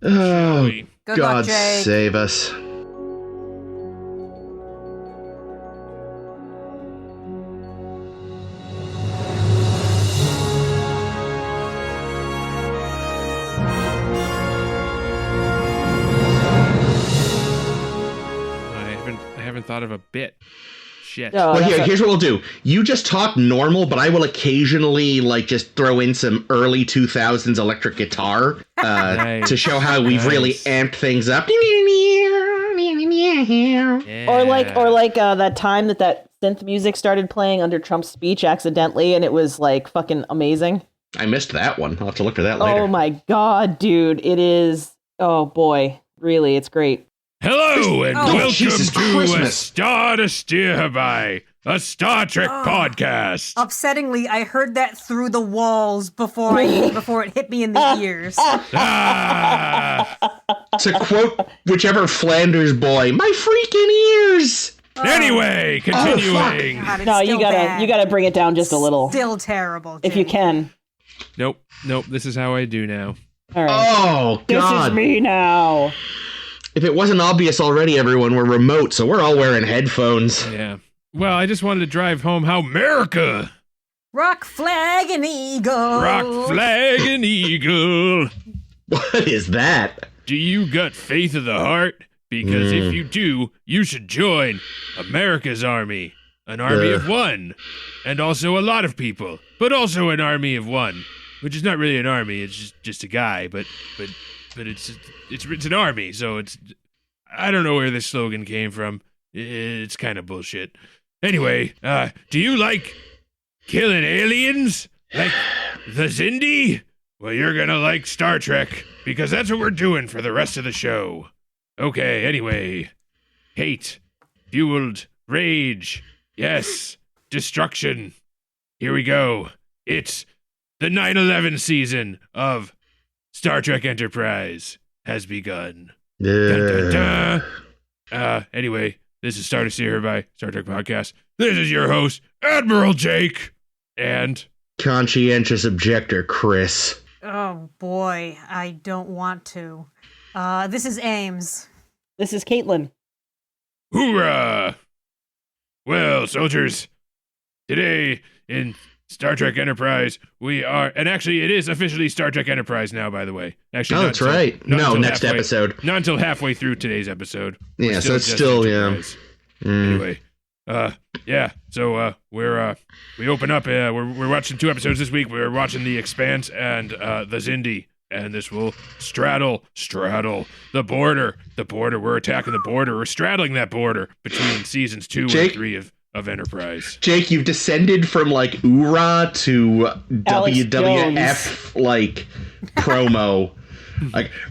Oh, Good God luck, Jake. save us. I haven't thought of a bit. Shit. Oh, Well, that's here's what we'll do. You just talk normal, but I will occasionally, just throw in some early 2000s electric guitar Nice. to show how we've really amped things up. Yeah. Or like that time that synth music started playing under Trump's speech accidentally, and it was like fucking amazing. I missed that one. I'll have to look for that later. Oh my god, dude, it is. Oh boy, really, it's great. Hello and welcome Jesus to A Christmas. Star to Steer By, a Star Trek podcast. Upsettingly, I heard that through the walls before it hit me in the ears. Ah! To quote whichever Flanders boy, my freaking ears! Anyway, continuing. God, it's No, still you bad. gotta bring it down just a little, Still terrible, if you Jake. can. Nope. This is how I do now. All right. Oh, This God. is me now. If it wasn't obvious already, everyone, we're remote, so we're all wearing headphones. Yeah. Well, I just wanted to drive home how America, Rock, flag, and eagle. rock, flag, and eagle. What is that? Do you got faith of the heart? Because if you do, you should join America's army. An army of one. And also a lot of people. But also an army of one. Which is not really an army, it's just a guy, but it's an army, so it's, I don't know where this slogan came from. It's kind of bullshit. Anyway, do you like killing aliens? Like the Xindi? Well, you're gonna like Star Trek, because that's what we're doing for the rest of the show. Okay, anyway. Hate. Fueled. Rage. Yes. Destruction. Here we go. It's the 9/11 season of Star Trek Enterprise has begun. Dun, dun, dun. Anyway, this is Star to Steer by Star Trek Podcast. This is your host, Admiral Jake, and Conscientious objector, Chris. Oh boy, I don't want to. This is Ames. This is Caitlin. hoorah! Well, soldiers, today in Star Trek Enterprise, we are, and actually it is officially Star Trek Enterprise now, by the way. Actually, Oh, not that's until- right. not No, until next halfway- episode. Not until halfway through today's episode. We're Yeah, so it's just still, yeah. Enterprise. Mm. Anyway, yeah. So we open up. We're watching 2 episodes this week. We're watching the Expanse and the Xindi, and this will straddle the border. We're attacking the border. We're straddling that border between seasons 2 Jake? and 3 of Enterprise. Jake, you've descended from URA to Alex WWF promo.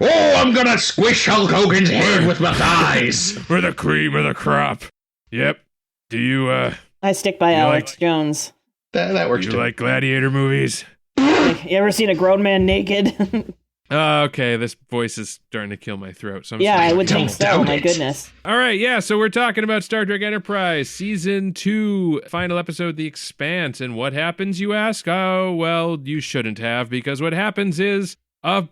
Oh, I'm gonna squish Hulk Hogan's head with my thighs. We're the cream of the crop. Yep. Do you I stick by You Alex like- Jones. That works you too. like gladiator movies? You ever seen a grown man naked? Okay, this voice is starting to kill my throat. So I'm Yeah, sorry. I would think Don't so. doubt My it. goodness. All right, yeah, so we're talking about Star Trek Enterprise, Season 2, final episode, The Expanse. And what happens, you ask? Oh, well, you shouldn't have, because what happens is a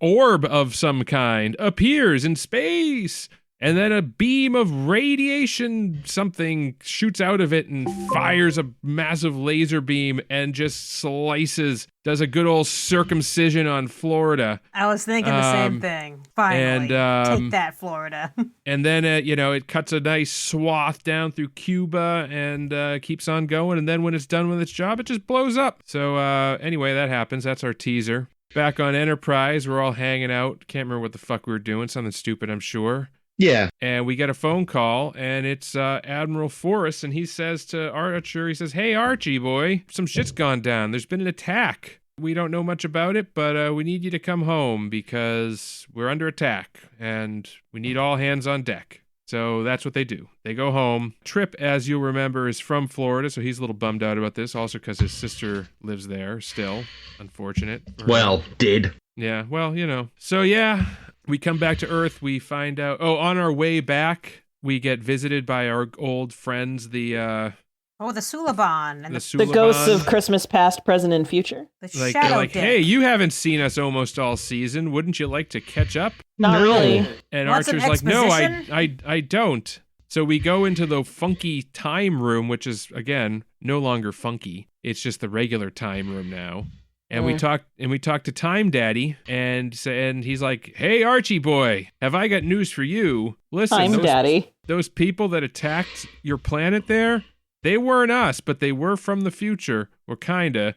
orb of some kind appears in space. And then a beam of radiation something shoots out of it and fires a massive laser beam and just slices, does a good old circumcision on Florida. I was thinking the same thing. Finally, take that, Florida. And then, it cuts a nice swath down through Cuba and keeps on going. And then when it's done with its job, it just blows up. So anyway, that happens. That's our teaser. Back on Enterprise, we're all hanging out. Can't remember what the fuck we were doing. Something stupid, I'm sure. Yeah. And we get a phone call, and it's Admiral Forrest, and he says to Archer, he says, "Hey, Archie, boy, some shit's gone down. There's been an attack. We don't know much about it, but we need you to come home because we're under attack, and we need all hands on deck." So that's what they do. They go home. Trip, as you'll remember, is from Florida, so he's a little bummed out about this, also because his sister lives there still. Unfortunate. Well, did. Yeah, well, So, yeah, we come back to Earth. We find out... Oh, on our way back, we get visited by our old friends, the Oh, the Suliban and The the, The ghosts Suliban. of Christmas past, present, and future. Like Shadow they're like, Dick. hey, you haven't seen us almost all season. Wouldn't you like to catch up? Not No. really. And Want some Archer's like, no, exposition? I don't. So we go into the funky time room, which is again no longer funky. It's just the regular time room now. And we talk to Time Daddy, and he's like, "Hey Archie boy, have I got news for you? Listen, Time Daddy. those people that attacked your planet there, they weren't us, but they were from the future, or kinda.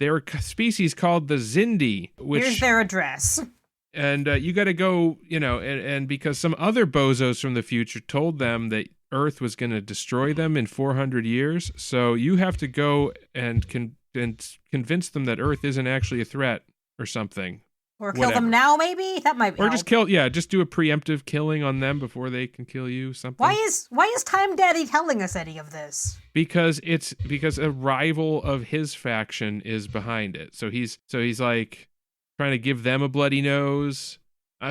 They're a species called the Xindi, which Here's their address. and you got to go, and because some other bozos from the future told them that Earth was going to destroy them in 400 years, so you have to go and convince them that Earth isn't actually a threat or something. Or kill Whatever. them now, maybe? That might be. Or just just do a preemptive killing on them before they can kill you, something. Why is Time Daddy telling us any of this? Because a rival of his faction is behind it. So he's like trying to give them a bloody nose.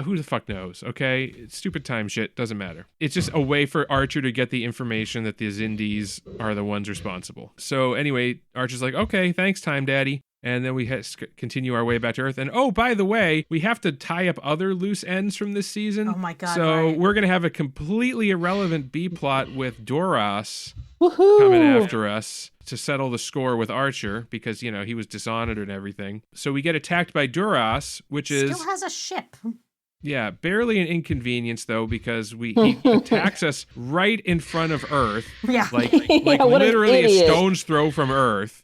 Who the fuck knows? Okay, it's stupid time shit. Doesn't matter. It's just a way for Archer to get the information that the Xindis are the ones responsible. So anyway, Archer's like, okay, thanks, Time Daddy. And then we continue our way back to Earth. And oh, by the way, we have to tie up other loose ends from this season. Oh my God, So right. we're gonna have a completely irrelevant B plot with Doras Woohoo! coming after us to settle the score with Archer because, he was dishonored and everything. So we get attacked by Duras, which is, Still has a ship. yeah, barely an inconvenience though, because he attacks us right in front of Earth, Yeah. like Yeah, what an literally a idiot. stone's throw from Earth.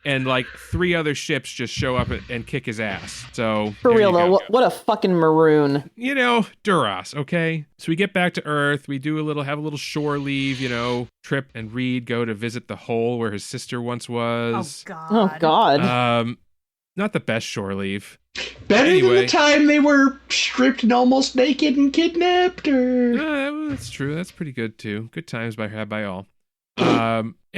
And like 3 other ships just show up and kick his ass. So For there real you though, go. what a fucking maroon. Duras, okay? So we get back to Earth. We have a little shore leave, Trip and Reed go to visit the hole where his sister once Oh was. God. Oh God. Not the best shore leave. Better than Anyway. the time they were stripped and almost naked and kidnapped, or... That's true. That's pretty good too. Good times by all.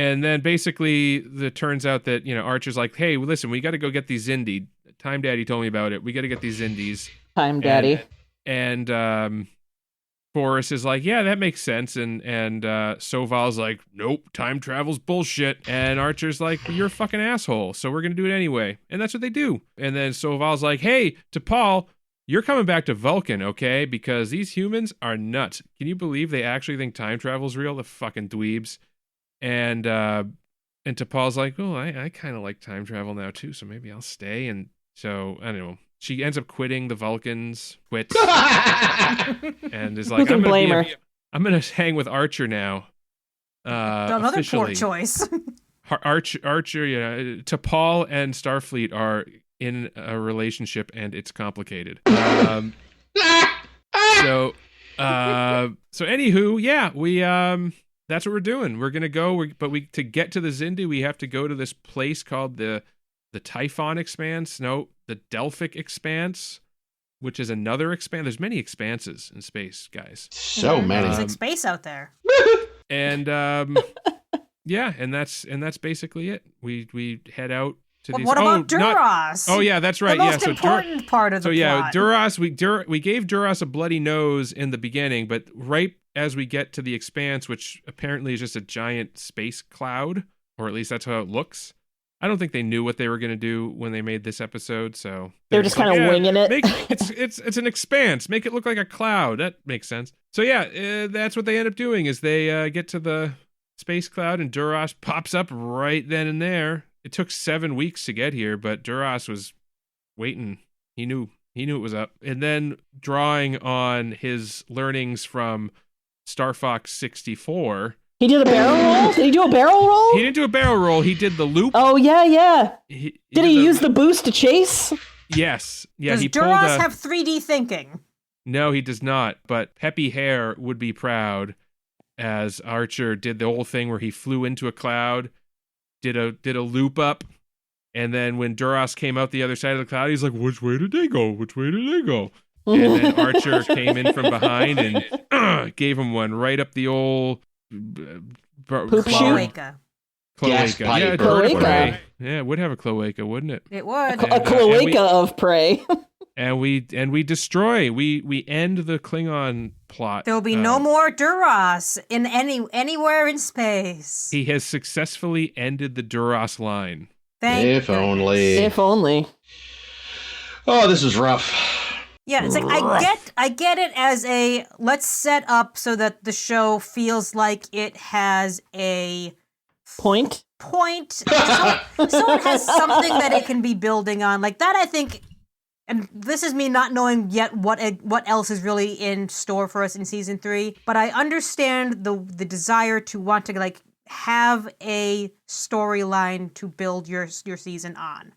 And then basically it turns out that, Archer's like, hey, listen, we got to go get these Xindi. Time Daddy told me about it. We got to get these Xindis. Time Daddy. And Boris is like, yeah, that makes sense. And Soval's like, nope, time travel's bullshit. And Archer's like, you're a fucking asshole, so we're going to do it anyway. And that's what they do. And then Soval's like, hey, to Paul, you're coming back to Vulcan, okay? Because these humans are nuts. Can you believe they actually think time travel's real? The fucking dweebs. And T'Pol's like, oh, I kind of like time travel now too, so maybe I'll stay. And so, I don't know. She ends up quitting the Vulcans, quits, and is like, Who can blame her? I'm going to hang with Archer now. Another poor Officially. choice. Archer, T'Pol and Starfleet are in a relationship, and it's complicated. So anywho, yeah, we that's what we're doing. We're gonna go, to get to the Xindi, we have to go to this place called the Typhon Expanse. No, the Delphic Expanse, which is another expanse. There's many expanses in space, guys. So many. There's like space out there. And yeah, and that's basically it. We head out to But these. what about Duras? Oh yeah, that's right. The Yeah, most so important part of the plot. Duras, we gave Duras a bloody nose in the beginning, but right as we get to the Expanse, which apparently is just a giant space cloud, or at least that's how it looks. I don't think they knew what they were going to do when they made this episode, so They're just kind of winging it. It's an Expanse. Make it look like a cloud. That makes sense. So yeah, that's what they end up doing is they get to the space cloud and Duras pops up right then and there. It took 7 weeks to get here, but Duras was waiting. He knew it was up. And then drawing on his learnings from Star Fox 64. He did a barrel roll? Did he do a barrel roll? He didn't do a barrel roll. He did the loop. Oh, yeah. Did Did he use the boost to chase? Yes. Yeah, Does he pulled Duras a... have 3D thinking? No, he does not. But Peppy Hare would be proud, as Archer did the whole thing where he flew into a cloud, did a loop up, and then when Duras came out the other side of the cloud, he's like, "Which way did they go? Which way did they go?" And then Archer came in from behind and gave him one right up the old Poop chute? Cloaca. Gas Cloaca. pipe. Yeah, bird of Cloaca. prey. Yeah, it would have a cloaca, wouldn't it? It would. A cloaca of prey. And we destroy. We end the Klingon plot. There'll be no more Duras in anywhere in space. He has successfully ended the Duras line. If only. If only. Oh, this is rough. Yeah, it's like I get it as a let's set up so that the show feels like it has a Point. so it has something that it can be building on. Like that I think, and this is me not knowing yet what else is really in store for us in season 3, but I understand the desire to want to like have a storyline to build your season on.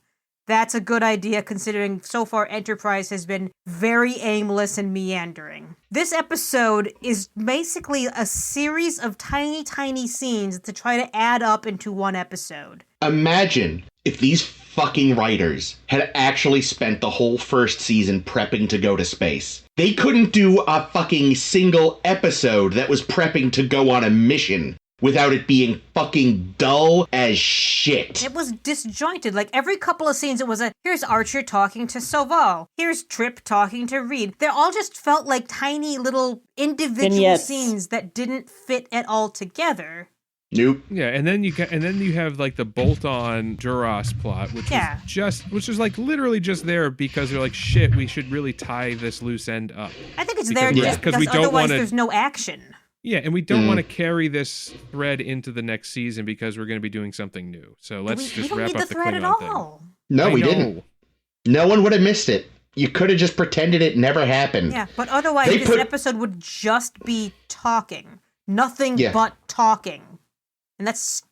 That's a good idea considering so far Enterprise has been very aimless and meandering. This episode is basically a series of tiny, tiny scenes to try to add up into one episode. Imagine if these fucking writers had actually spent the whole first season prepping to go to space. They couldn't do a fucking single episode that was prepping to go on a mission without it being fucking dull as shit. It was disjointed. Like every couple of scenes, it was here's Archer talking to Soval. Here's Trip talking to Reed. They all just felt like tiny little individual vignettes. scenes that didn't fit at all together. Nope. Yeah, and then you have like the bolt-on Duras plot, which was like literally just there because they're like, shit, we should really tie this loose end up. I think it's Because there we- just because because we don't otherwise wanna- there's no action. Yeah, and we don't want to carry this thread into the next season because we're going to be doing something new. So let's we just don't wrap need up the the thread at Klingon thing. all. No, I we know. didn't. No one would have missed it. You could have just pretended it never happened. Yeah, but otherwise They this put- episode would just be talking. Nothing Yeah. but talking. And that's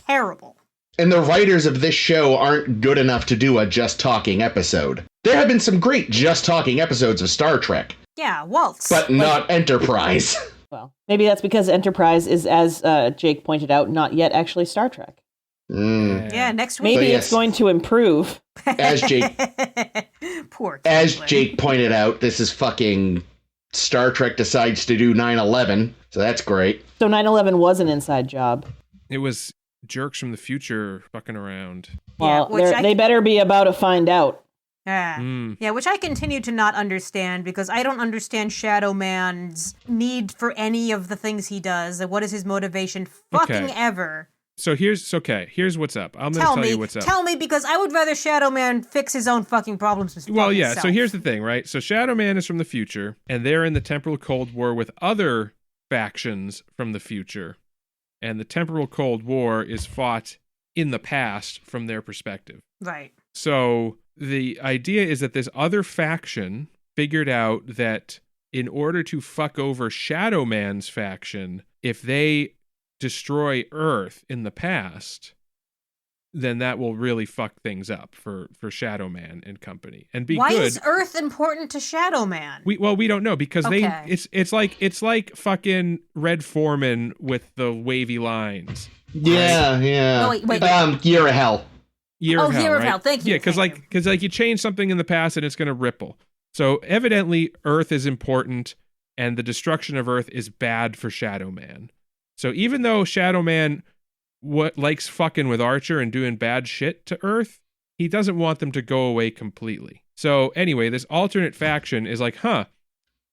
terrible. And the writers of this show aren't good enough to do a just talking episode. There have been some great just talking episodes of Star Trek, Yeah, Waltz. but not Enterprise. Well, maybe that's because Enterprise is, as Jake pointed out, not yet actually Star Trek. Yeah, next week. Maybe yes. it's going to improve. As Jake Poor As Caitlin. Jake pointed out, this is fucking Star Trek decides to do 9/11, so that's great. So 9/11 was an inside job. It was jerks from the future fucking around. Well, which they better be about to find out. Yeah. Mm. Yeah, which I continue to not understand because I don't understand Shadow Man's need for any of the things he does. Like, what is his motivation fucking Okay. ever? So here's what's up. I'm going to tell you what's up. Tell me, because I would rather Shadow Man fix his own fucking problems. Well, yeah, himself. so here's the thing, right? So Shadow Man is from the future, and they're in the Temporal Cold War with other factions from the future. And the Temporal Cold War is fought in the past from their perspective. Right. So the idea is that this other faction figured out that in order to fuck over Shadow Man's faction, if they destroy Earth in the past, then that will really fuck things up for Shadow Man and company. And be Why good. is Earth important to Shadow Man? We don't know because Okay. it's like fucking Red Foreman with the wavy lines. Yeah, yeah. No, wait. Year of Hell. Year of Hell, Year of right? Hell. Thank you. Yeah, because you change something in the past and it's going to ripple. So evidently, Earth is important, and the destruction of Earth is bad for Shadow Man. So even though Shadow Man likes fucking with Archer and doing bad shit to Earth, he doesn't want them to go away completely. So anyway, this alternate faction is like,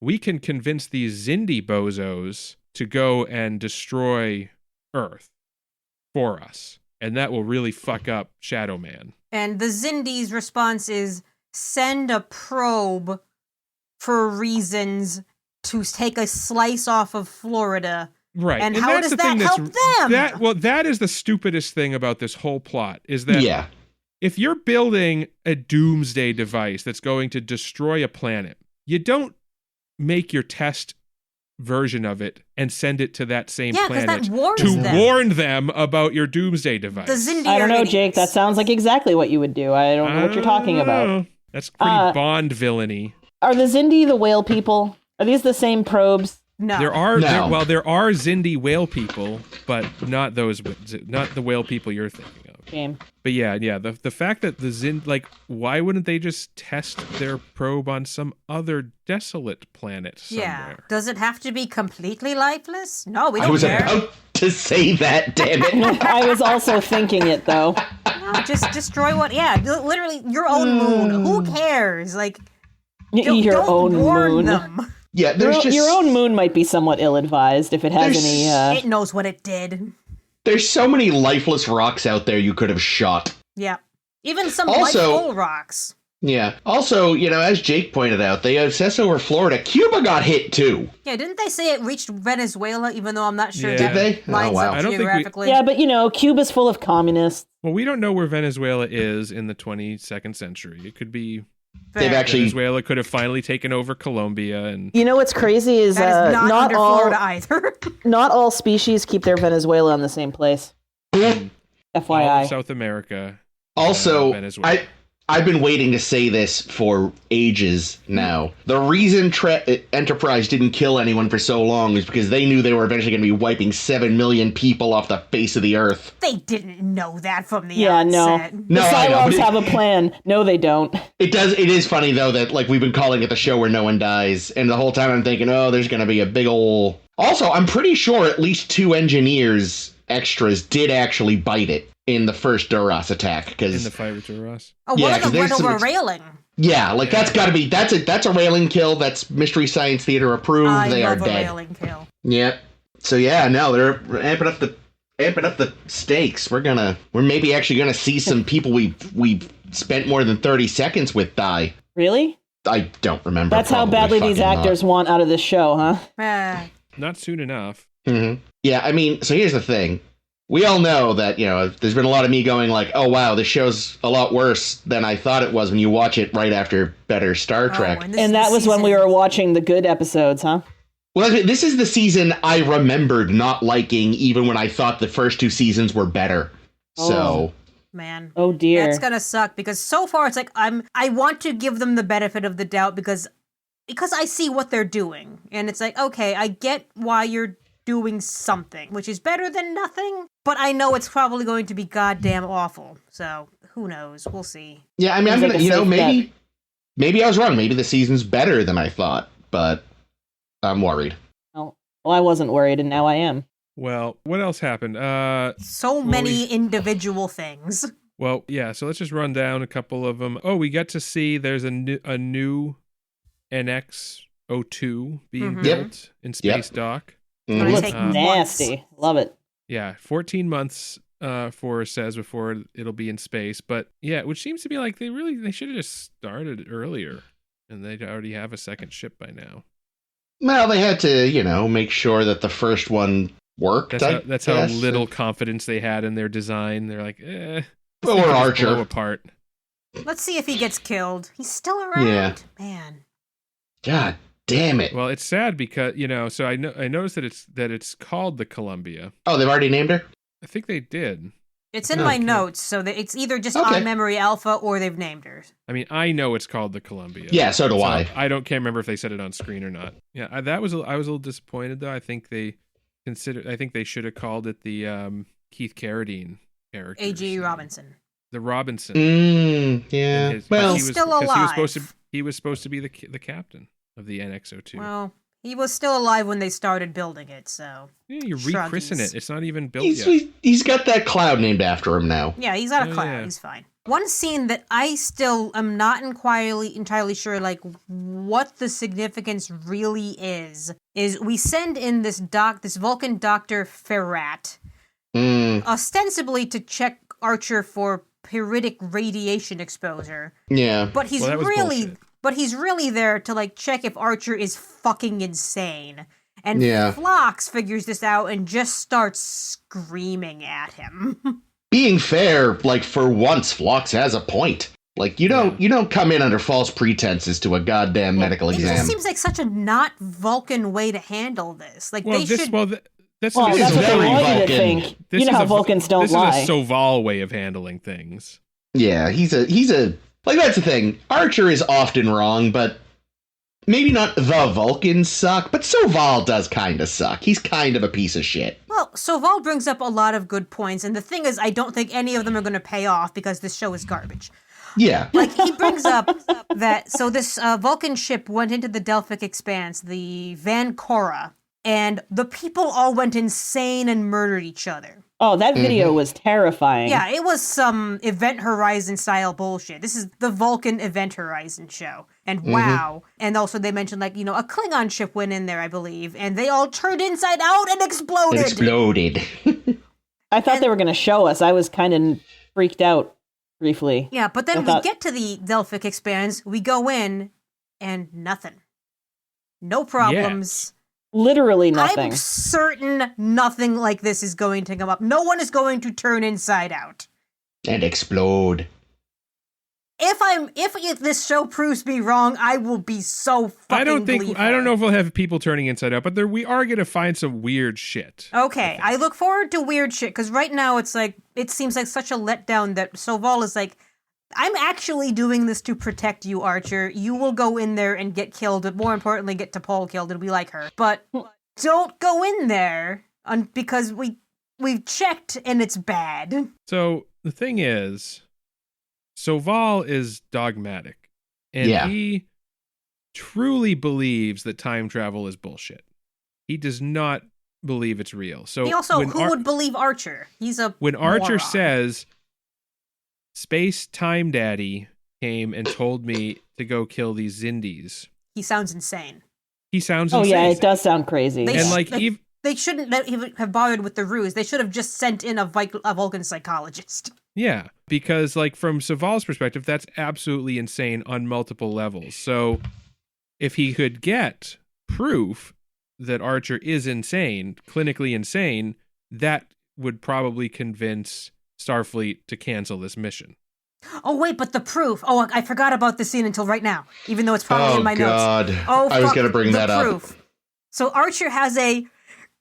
we can convince these Xindi bozos to go and destroy Earth for us. And that will really fuck up Shadow Man. And the Xindi's response is send a probe for reasons to take a slice off of Florida. Right. And how that's does the thing that help them? That is the stupidest thing about this whole plot, is that Yeah. if you're building a doomsday device that's going to destroy a planet, you don't make your test version of it and send it to that same Yeah, because planet that warns to them. warn them about your doomsday device. The Xindi I don't are know, Jake. That idiots. sounds like exactly what you would do. I don't know what you're talking about. Oh, that's pretty Bond villainy. Are the Xindi the whale people? Are these the same probes? No. There are No. there are Xindi whale people, but not the whale people you're thinking of. Game. But yeah, the fact that the Xindi, like, why wouldn't they just test their probe on some other desolate planet somewhere? Yeah. Does it have to be completely lifeless? No, we I don't was care. about to say that, damn it. I was also thinking it, though. No, just destroy what? Yeah, literally your own moon. Who cares? Like, Your own warn moon. them. Yeah, there's Your own moon might be somewhat ill-advised if it has any. It knows what it did. There's so many lifeless rocks out there you could have shot. Yeah. Even some Also- light-full rocks. Yeah. Also, as Jake pointed out, they obsess over Florida. Cuba got hit too. Yeah, didn't they say it reached Venezuela, even though I'm not sure Yeah. that Did they? lines Oh, wow. up I don't think we- geographically? Yeah, but Cuba's full of communists. Well, we don't know where Venezuela is in the 22nd century. It could be They've Fair. actually. Venezuela could have finally taken over Colombia, and You know what's crazy is, That is not not under all Florida either. not all species keep their Venezuela in the same place. all of FYI. South America. Also, Venezuela. I've been waiting to say this for ages now. The reason Enterprise didn't kill anyone for so long is because they knew they were eventually going to be wiping 7 million people off the face of the Earth. They didn't know that from the Yeah, no. outset. No, The I know, Cylons but have a plan. No, they don't. It is funny, though, that we've been calling it the show where no one dies, and the whole time I'm thinking, oh, there's going to be a big ol'... Also, I'm pretty sure at least 2 engineers extras did actually bite it in the first Duras attack, in because... the fight with Duras. Oh, Yeah, one of 'cause them went there's over a some- railing. Yeah, that's got to be... That's a railing kill. That's Mystery Science Theater approved. I They are love a dead. railing kill. Yep. So yeah, no, they're amping up the stakes. We're maybe actually gonna see some people we've spent more than 30 seconds with die. Really? I don't remember. That's how Probably badly these fucking not. actors want out of this show, huh? Not soon enough. Yeah, I mean, so here's the thing. We all know that, there's been a lot of me going like, oh wow, this show's a lot worse than I thought it was when you watch it right after better Star Trek. Oh, this is And the that was when we season- were watching the good episodes, huh? Well, this is the season I remembered not liking even when I thought the first 2 seasons were better. So, Man. Oh dear. That's gonna suck because so far it's like I want to give them the benefit of the doubt because I see what they're doing. And it's like, okay, I get why you're doing something, which is better than nothing, but I know it's probably going to be goddamn awful. So, who knows? We'll see. yeah, I mean, I'm Seems gonna, like a safe maybe I was wrong. Maybe the season's better than I thought, but I'm worried. Well, I wasn't worried, and now I am. Well, what else happened? So many individual things. Well, yeah. So let's just run down a couple of them. Oh, we get to see there's a new NX-02 being Mhm. built in Space Yep. Dock. Gonna Mhm. Looks take nasty. months. Love it. Yeah, 14 months. Forrest says before it'll be in space, but yeah, which seems to be like they should have just started earlier, and they'd already have a second ship by now. Well, they had to, make sure that the first one worked. That's how guess. little confidence they had in their design. They're like, Or blow Archer. apart. Let's see if he gets killed. He's still around. Yeah. Man. God damn it. Well, it's sad because so I noticed that it's called the Columbia. Oh, they've already named her? I think they did. It's in my Okay. notes, so that it's either just Okay. on Memory Alpha or they've named her. I mean, I know it's called the Columbia. Yeah, so do I. Can't remember if they said it on screen or not. Yeah, I was a little disappointed though. I think they should have called it the Keith Carradine character. A.G. Robinson. The Robinson. Yeah. His- Well, He's still He was alive. supposed to be the captain of the NX-02. Well, he was still alive when they started building it, so. Yeah, you rechristen Shruggies. it. It's not even built yet. he's got that cloud named after him now. Yeah, he's out of Oh, cloud. yeah. He's fine. One scene that I still am not entirely sure, what the significance really is we send in this Vulcan Dr. Ferrat, ostensibly to check Archer for pyritic radiation exposure. Yeah. But he's Well, that was bullshit. really there to check if Archer is fucking insane. And Yeah. Phlox figures this out and just starts screaming at him. Being fair, for once, Phlox has a point. You don't come in under false pretenses to a goddamn medical It exam. just seems like such a not That's Well, they this should. well, th- that's Well, This that's is what they very want you to Vulcan. think. this You know is how a- Vulcans don't this lie. is a Soval way of handling things. Yeah, he's a that's the thing. Archer is often wrong, but maybe not the Vulcans suck, but Soval does kind of suck. He's kind of a piece of shit. Well, Soval brings up a lot of good points, and the thing is, I don't think any of them are going to pay off because this show is garbage. Yeah. He brings up that this Vulcan ship went into the Delphic Expanse, the Van Cora, and the people all went insane and murdered each other. Oh, that video was terrifying. Yeah, it was some Event Horizon style bullshit. This is the Vulcan Event Horizon show. and wow. And also they mentioned like, you know, a Klingon ship went in there, I believe, and they all turned inside out and exploded. It exploded. I thought they were going to show us. I was kind of freaked out briefly. Yeah, but then we get to the Delphic Expanse, we go in, and nothing. No problems. Literally nothing. I'm certain nothing like this is going to come up. No one is going to turn inside out. And explode. If this show proves me wrong, I will be so fucking gleeful. I don't know if we'll have people turning inside out, but we are going to find some weird shit. Okay, I look forward to weird shit, because right now it seems like such a letdown that Soval is like, I'm actually doing this to protect you, Archer. You will go in there and get killed, but more importantly, get T'Pol killed, and we like her. But don't go in there, because we've checked and it's bad. So the thing is, Soval is dogmatic, and he truly believes that time travel is bullshit. He does not believe it's real. So he also, who would believe Archer? He's a when Archer moron. says, Space Time Daddy came and told me to go kill these Xindis. He sounds insane. He sounds insane. Oh yeah, it does sound crazy. They shouldn't have bothered with the ruse. They should have just sent in a Vulcan psychologist. Yeah, because like from Soval's perspective, that's absolutely insane on multiple levels. So if he could get proof that Archer is insane, clinically insane, that would probably convince Starfleet to cancel this mission. Oh, wait, but the proof. Oh, I forgot about the scene until right now, even though it's probably in my notes. Oh, I was going to bring that proof. Up. So Archer has a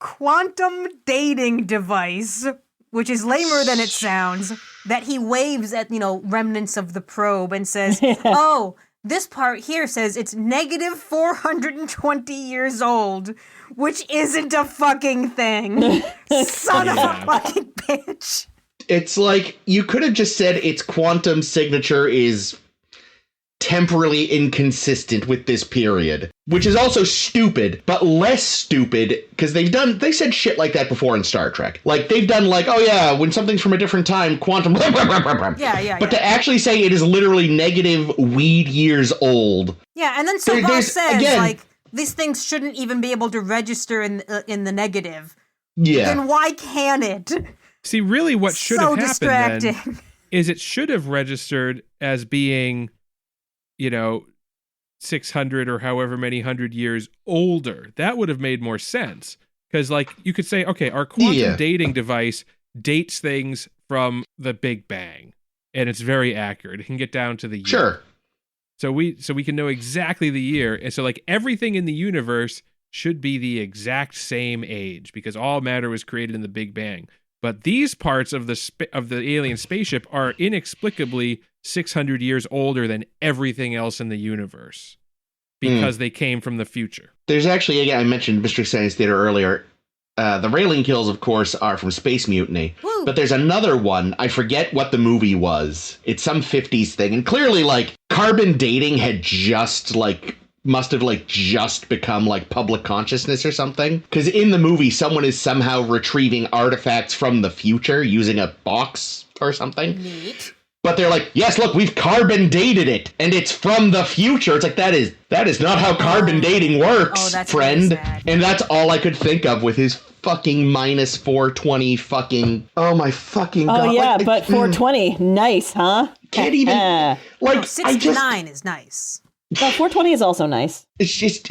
quantum dating device, which is lamer than it sounds, that he waves at, remnants of the probe and says, oh, this part here says it's negative 420 years old, which isn't a fucking thing. Son of a fucking bitch. It's like, you could have just said its quantum signature is temporally inconsistent with this period, which is also stupid, but less stupid, because they said shit like that before in Star Trek. Like, they've done like, oh yeah, when something's from a different time, quantum... Yeah. But to actually say it is literally negative weed years old... Yeah, and then Soval says, again, these things shouldn't even be able to register in the negative. Yeah. Then why can it? See, really what should have happened distracting. Then is it should have registered as being, 600 or however many hundred years older. That would have made more sense. Because, you could say, okay, our quantum dating device dates things from the Big Bang. And it's very accurate. It can get down to the year. Sure. So we can know exactly the year. And so, everything in the universe should be the exact same age. Because all matter was created in the Big Bang. But these parts of the alien spaceship are inexplicably 600 years older than everything else in the universe because they came from the future. There's actually, again, I mentioned Mystery Science Theater earlier. The Railing Kills, of course, are from Space Mutiny. Woo. But there's another one. I forget what the movie was. It's some 50s thing. And clearly, carbon dating had must have just become public consciousness or something. Because in the movie, someone is somehow retrieving artifacts from the future using a box or something. Neat. But they're like, yes, look, we've carbon dated it, and it's from the future. It's like, that is not how carbon dating works, that's friend. Really sad. And that's all I could think of with his fucking minus 420 fucking... Oh, my fucking God. Oh, yeah, but 420, nice, huh? Can't even... 69 is nice. But 420 is also nice. It's just,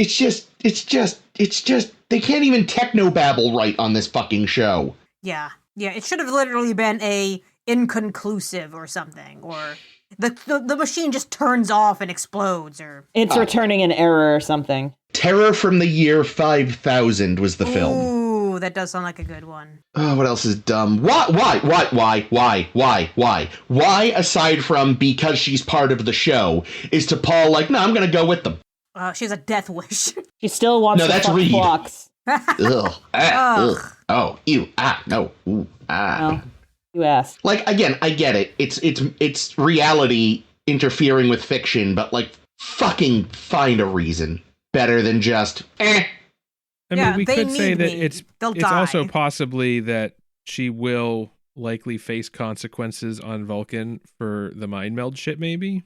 they can't even technobabble right on this fucking show. Yeah, it should have literally been a inconclusive or something, or the machine just turns off and explodes, or... It's returning an error or something. Terror from the Year 5000 was the film. Ooh, that does sound like a good one. Oh, what else is dumb? Why, aside from because she's part of the show, is T'Pol like, no, I'm gonna go with them? She has a death wish. She still wants to fuck Reed. blocks. Ugh. Ugh. Oh, ew. No. Ooh. Oh, you asked. Again, I get it. It's reality interfering with fiction, but fucking find a reason better than just I mean, we could say that it's die. Also possibly that she will likely face consequences on Vulcan for the mind meld shit, maybe?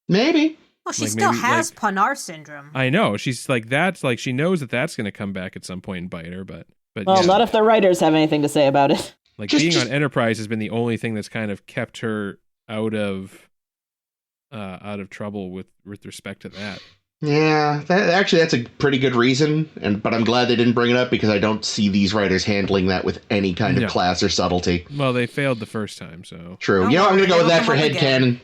Maybe. Well, she Like, still maybe, has like- Panar syndrome. I know. She's like, that's like, she knows that that's going to come back at some point and bite her, but Well, yeah. not if the writers have anything to say about it. Like, Just- being just- on Enterprise has been the only thing that's kind of kept her out of trouble with respect to that. Yeah, that's a pretty good reason, but I'm glad they didn't bring it up because I don't see these writers handling that with any kind of No. class or subtlety. Well, they failed the first time, so. True. Don't You know, I'm worry, gonna go with it'll that for come up again. headcanon.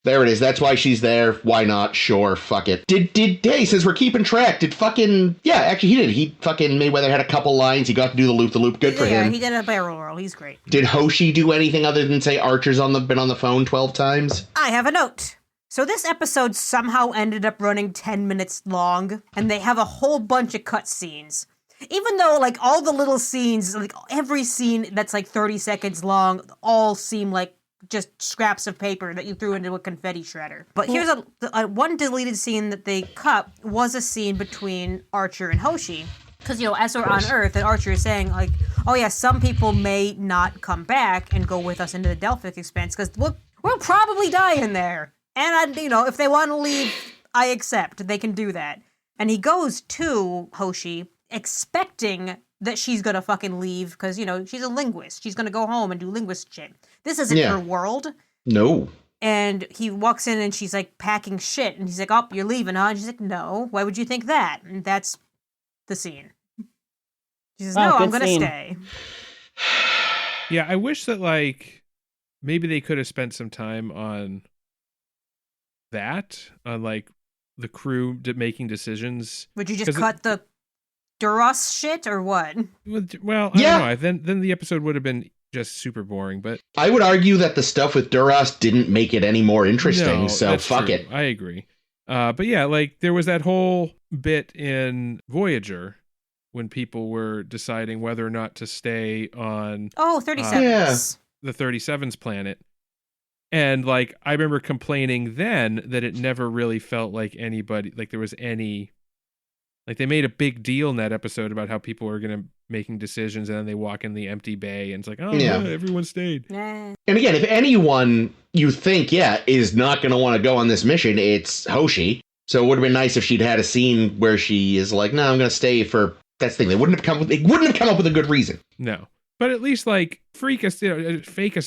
There it is. That's why she's there. Why not? Sure. Fuck it. Hey, since we're keeping track, actually he did. He fucking Mayweather had a couple lines. He got to do the loop. Good for Yeah, him. he did a barrel roll. He's great. Did Hoshi do anything other than say Archer's been on the phone 12 times? I have a note. So this episode somehow ended up running 10 minutes long, and they have a whole bunch of cutscenes. Even though, like, all the little scenes, like, every scene that's, like, 30 seconds long, all seem like just scraps of paper that you threw into a confetti shredder. But here's a one deleted scene that they cut was a scene between Archer and Hoshi. Because, as we're on Earth, and Archer is saying, like, oh yeah, some people may not come back and go with us into the Delphic Expanse, because we'll probably die in there. And, if they want to leave, I accept. They can do that. And he goes to Hoshi, expecting that she's going to fucking leave, because, she's a linguist. She's going to go home and do linguist shit. This isn't Yeah. her world. No. And he walks in and she's, like, packing shit. And he's like, oh, you're leaving, huh? And she's like, no. Why would you think that? And that's the scene. She says, no, Wow, I'm good going to scene. stay. Yeah, I wish that, like, maybe they could have spent some time on that, on, like, the crew making decisions. Would you just 'Cause cut the Duras shit or what? Well, I Yeah. don't know. Then the episode would have been just super boring, but I would argue that the stuff with Duras didn't make it any more interesting, no, so that's fuck true. it. I agree. But yeah, like, there was that whole bit in Voyager when people were deciding whether or not to stay on Oh, 37. Yeah. the 37's planet. And, like, I remember complaining then that it never really felt like anybody, like, there was any, like, they made a big deal in that episode about how people were making decisions, and then they walk in the empty bay and it's like, oh Yeah. yeah, everyone stayed. Nah. And again, if anyone you think, is not going to want to go on this mission, it's Hoshi. So it would have been nice if she'd had a scene where she is like, no, I'm going to stay for... That's the thing. They wouldn't have come up with a good reason. No. But at least, like, fake us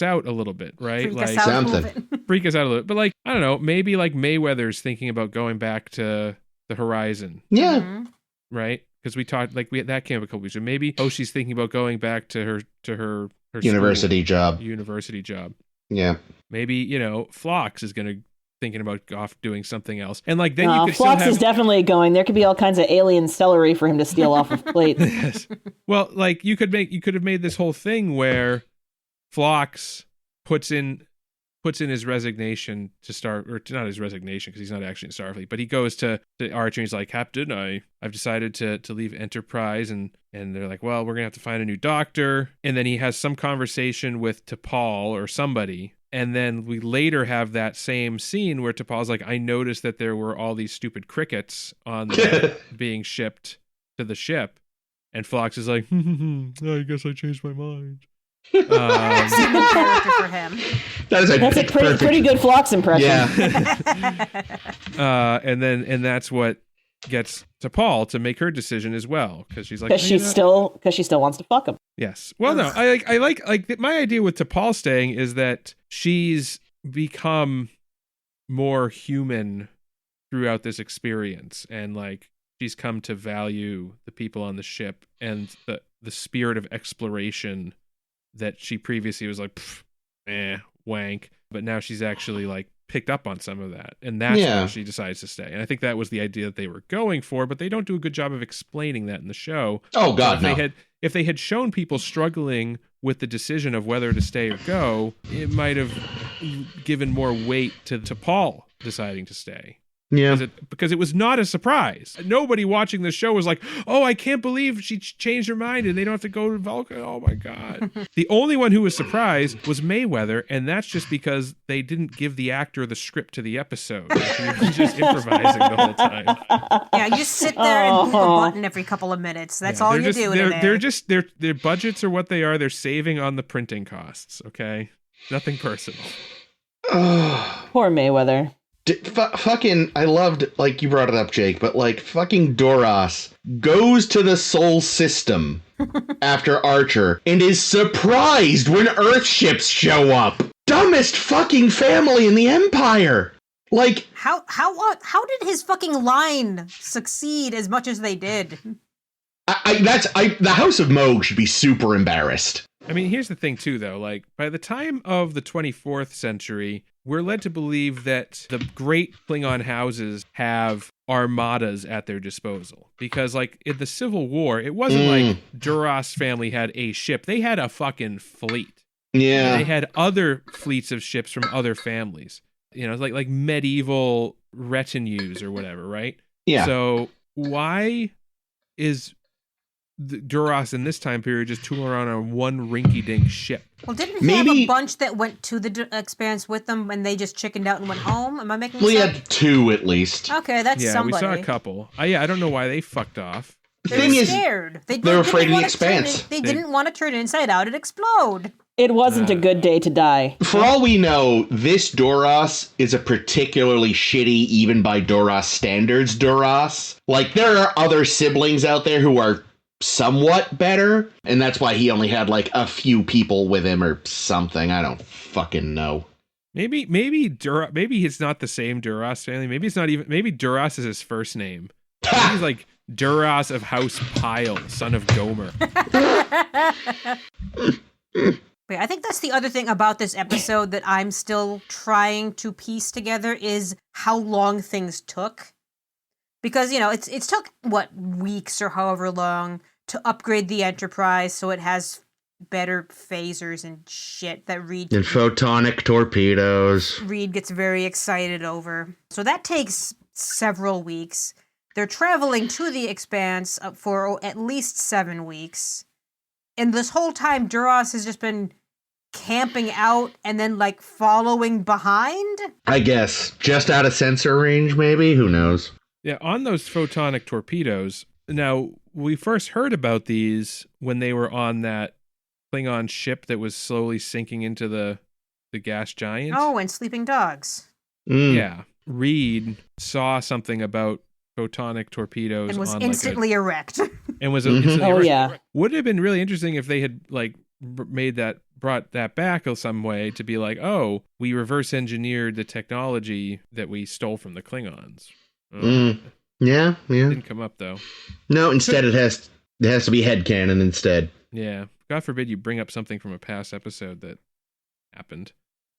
out a little bit, right? Freak like, us out a little something. bit. freak us out a little bit. But, like, I don't know, maybe, like, Mayweather's thinking about going back to the Horizon, Yeah. Mhm. right? Because we talked, like, that came up a couple weeks ago. Maybe Hoshi's thinking about going back to her University job. university job. Yeah. Maybe, Phlox is thinking about off doing something else. And, like, then you could Phlox still have... is definitely going. There could be all kinds of alien celery for him to steal off of plates. Yes. Well, like, you could have made this whole thing where Phlox puts in his resignation to start, or not his resignation because he's not actually in Starfleet, but he goes to Archer and he's like, Captain, I've decided to leave Enterprise, and they're like, well, we're gonna have to find a new doctor. And then he has some conversation with T'Pol or somebody. And then we later have that same scene where T'Pol's like, I noticed that there were all these stupid crickets on being shipped to the ship. And Phlox is like, I guess I changed my mind. That's a good character for him. That's a Pretty good Phlox impression. Yeah. And that's what gets T'Pol to make her decision as well, because she's like, Because she still wants to fuck him. yes. Well, no, I like my idea with T'Pol staying is that she's become more human throughout this experience, and, like, she's come to value the people on the ship and the spirit of exploration that she previously was like, wank, but now she's actually, like, picked up on some of that, and that's why she decides to stay. And I think that was the idea that they were going for, but they don't do a good job of explaining that in the show. Oh God, no. If they had shown people struggling with the decision of whether to stay or go, it might have given more weight to Paul deciding to stay. Yeah. Because it was not a surprise. Nobody watching the show was like, oh, I can't believe she changed her mind and they don't have to go to Vulcan. Oh, my God. The only one who was surprised was Mayweather, and that's just because they didn't give the actor the script to the episode. He was just improvising the whole time. Yeah, you just sit there and move a button every couple of minutes. That's all you're doing in there. Their budgets are what they are. They're saving on the printing costs, okay? Nothing personal. Poor Mayweather. Fucking, I loved, like you brought it up, Jake, but like fucking Doros goes to the Sol system after Archer and is surprised when Earth ships show up. Dumbest fucking family in the Empire. Like, How did his fucking line succeed as much as they did? the House of Moog should be super embarrassed. I mean, here's the thing, too, though. Like, by the time of the 24th century, we're led to believe that the great Klingon houses have armadas at their disposal. Because, like, in the Civil War, it wasn't like Duras family had a ship. They had a fucking fleet. Yeah. And they had other fleets of ships from other families. You know, like medieval retinues or whatever, right? Yeah. So why is Duras in this time period just tooling around on one rinky-dink ship? Well, didn't he have a bunch that went to the Expanse with them and they just chickened out and went home? Am I making sense? We had 2 at least. Okay, that's somebody. We saw a couple. I don't know why they fucked off. They were scared. They were afraid of the Expanse. They didn't want to turn inside out and explode. It wasn't a good day to die. For all we know, this Doros is a particularly shitty, even by Doros standards, Doros. Like, there are other siblings out there who are somewhat better, and that's why he only had, like, a few people with him or something. I don't fucking know. Maybe it's not the same Duras family. Maybe Duras is his first name. Maybe he's like Duras of House Pyle, son of Gomer. I think that's the other thing about this episode that I'm still trying to piece together is how long things took. Because, you know, it's took, weeks or however long to upgrade the Enterprise so it has better phasers and shit that Reed... And photonic torpedoes. Reed gets very excited over. So that takes several weeks. They're traveling to the Expanse for at least 7 weeks. And this whole time, Duras has just been camping out and then, like, following behind? I guess. Just out of sensor range, maybe? Who knows? Yeah, on those photonic torpedoes, now, we first heard about these when they were on that Klingon ship that was slowly sinking into the gas giant. Oh, and sleeping dogs. Yeah. Reed saw something about photonic torpedoes and was on instantly erect. And was instantly erect. Yeah. Would it have been really interesting if they had like brought that back in some way to be like, oh, we reverse engineered the technology that we stole from the Klingons. Yeah. Didn't come up though. No, instead it has to be headcanon instead. Yeah. God forbid you bring up something from a past episode that happened.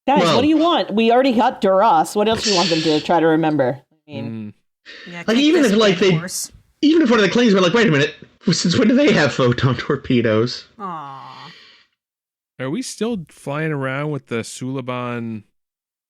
Guys, what do you want? We already got Duras. What else do you want them to try to remember? I mean, yeah, like even if one of the Klingons were like, wait a minute, since when do they have photon torpedoes? Aww. Are we still flying around with the Suliban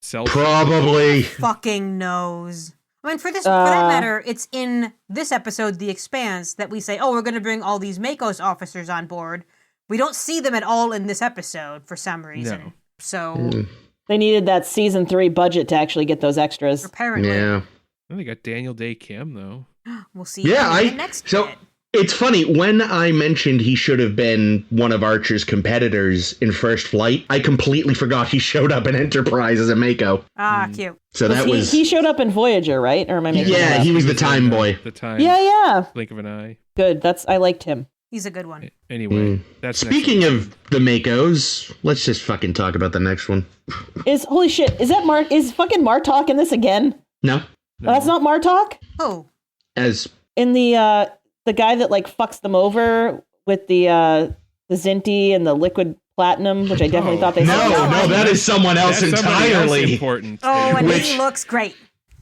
cell? Probably. Fucking knows. I mean, for that matter, it's in this episode, The Expanse, that we say, oh, we're going to bring all these Makos officers on board. We don't see them at all in this episode for some reason. No. So they needed that season 3 budget to actually get those extras. Apparently. Yeah. I think got Daniel Day Kim though. We'll see. Yeah, in the next bit. It's funny, when I mentioned he should have been one of Archer's competitors in First Flight, I completely forgot he showed up in Enterprise as a Mako. Ah, cute. So he showed up in Voyager, right? Or am I making Yeah, he was the time boy. The time. Yeah. Blink of an eye. Good. I liked him. He's a good one. Anyway, that's speaking of the Makos, let's just fucking talk about the next one. Holy shit, is fucking Martok in this again? No. That's not Martok? Oh. As in the guy that like fucks them over with the Xindi and the liquid platinum, which I definitely thought they said. No, that is someone else entirely. Somebody else important. Oh, and he looks great.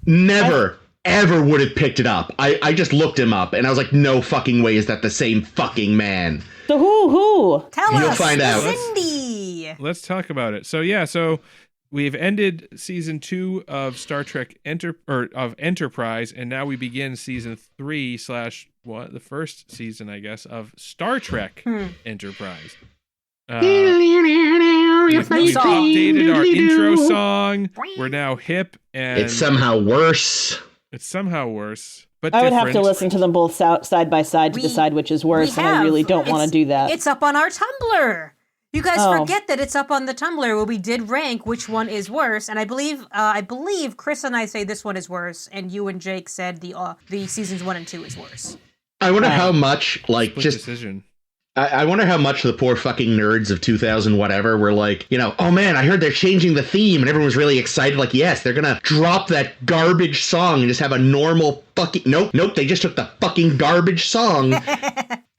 Never ever would have picked it up. I just looked him up and I was like, no fucking way is that the same fucking man. So who? Tell us. You'll find out. Xindi. Let's talk about it. So we've ended season 2 of Star Trek of Enterprise, and now we begin season 3 / the first season, I guess, of Star Trek Enterprise. We've updated our intro song. We're now hip, and it's somehow worse. But I would have to listen to them both side by side to decide which is worse, and I really don't want to do that. It's up on our Tumblr. You guys forget that it's up on the Tumblr where we did rank which one is worse, and I believe Chris and I say this one is worse, and you and Jake said the seasons 1 and 2 is worse. I wonder how much, like, Split just decision. I wonder how much the poor fucking nerds of 2000 whatever were like, oh man, I heard they're changing the theme, and everyone was really excited, like, yes, they're gonna drop that garbage song and just have a normal fucking... Nope, they just took the fucking garbage song.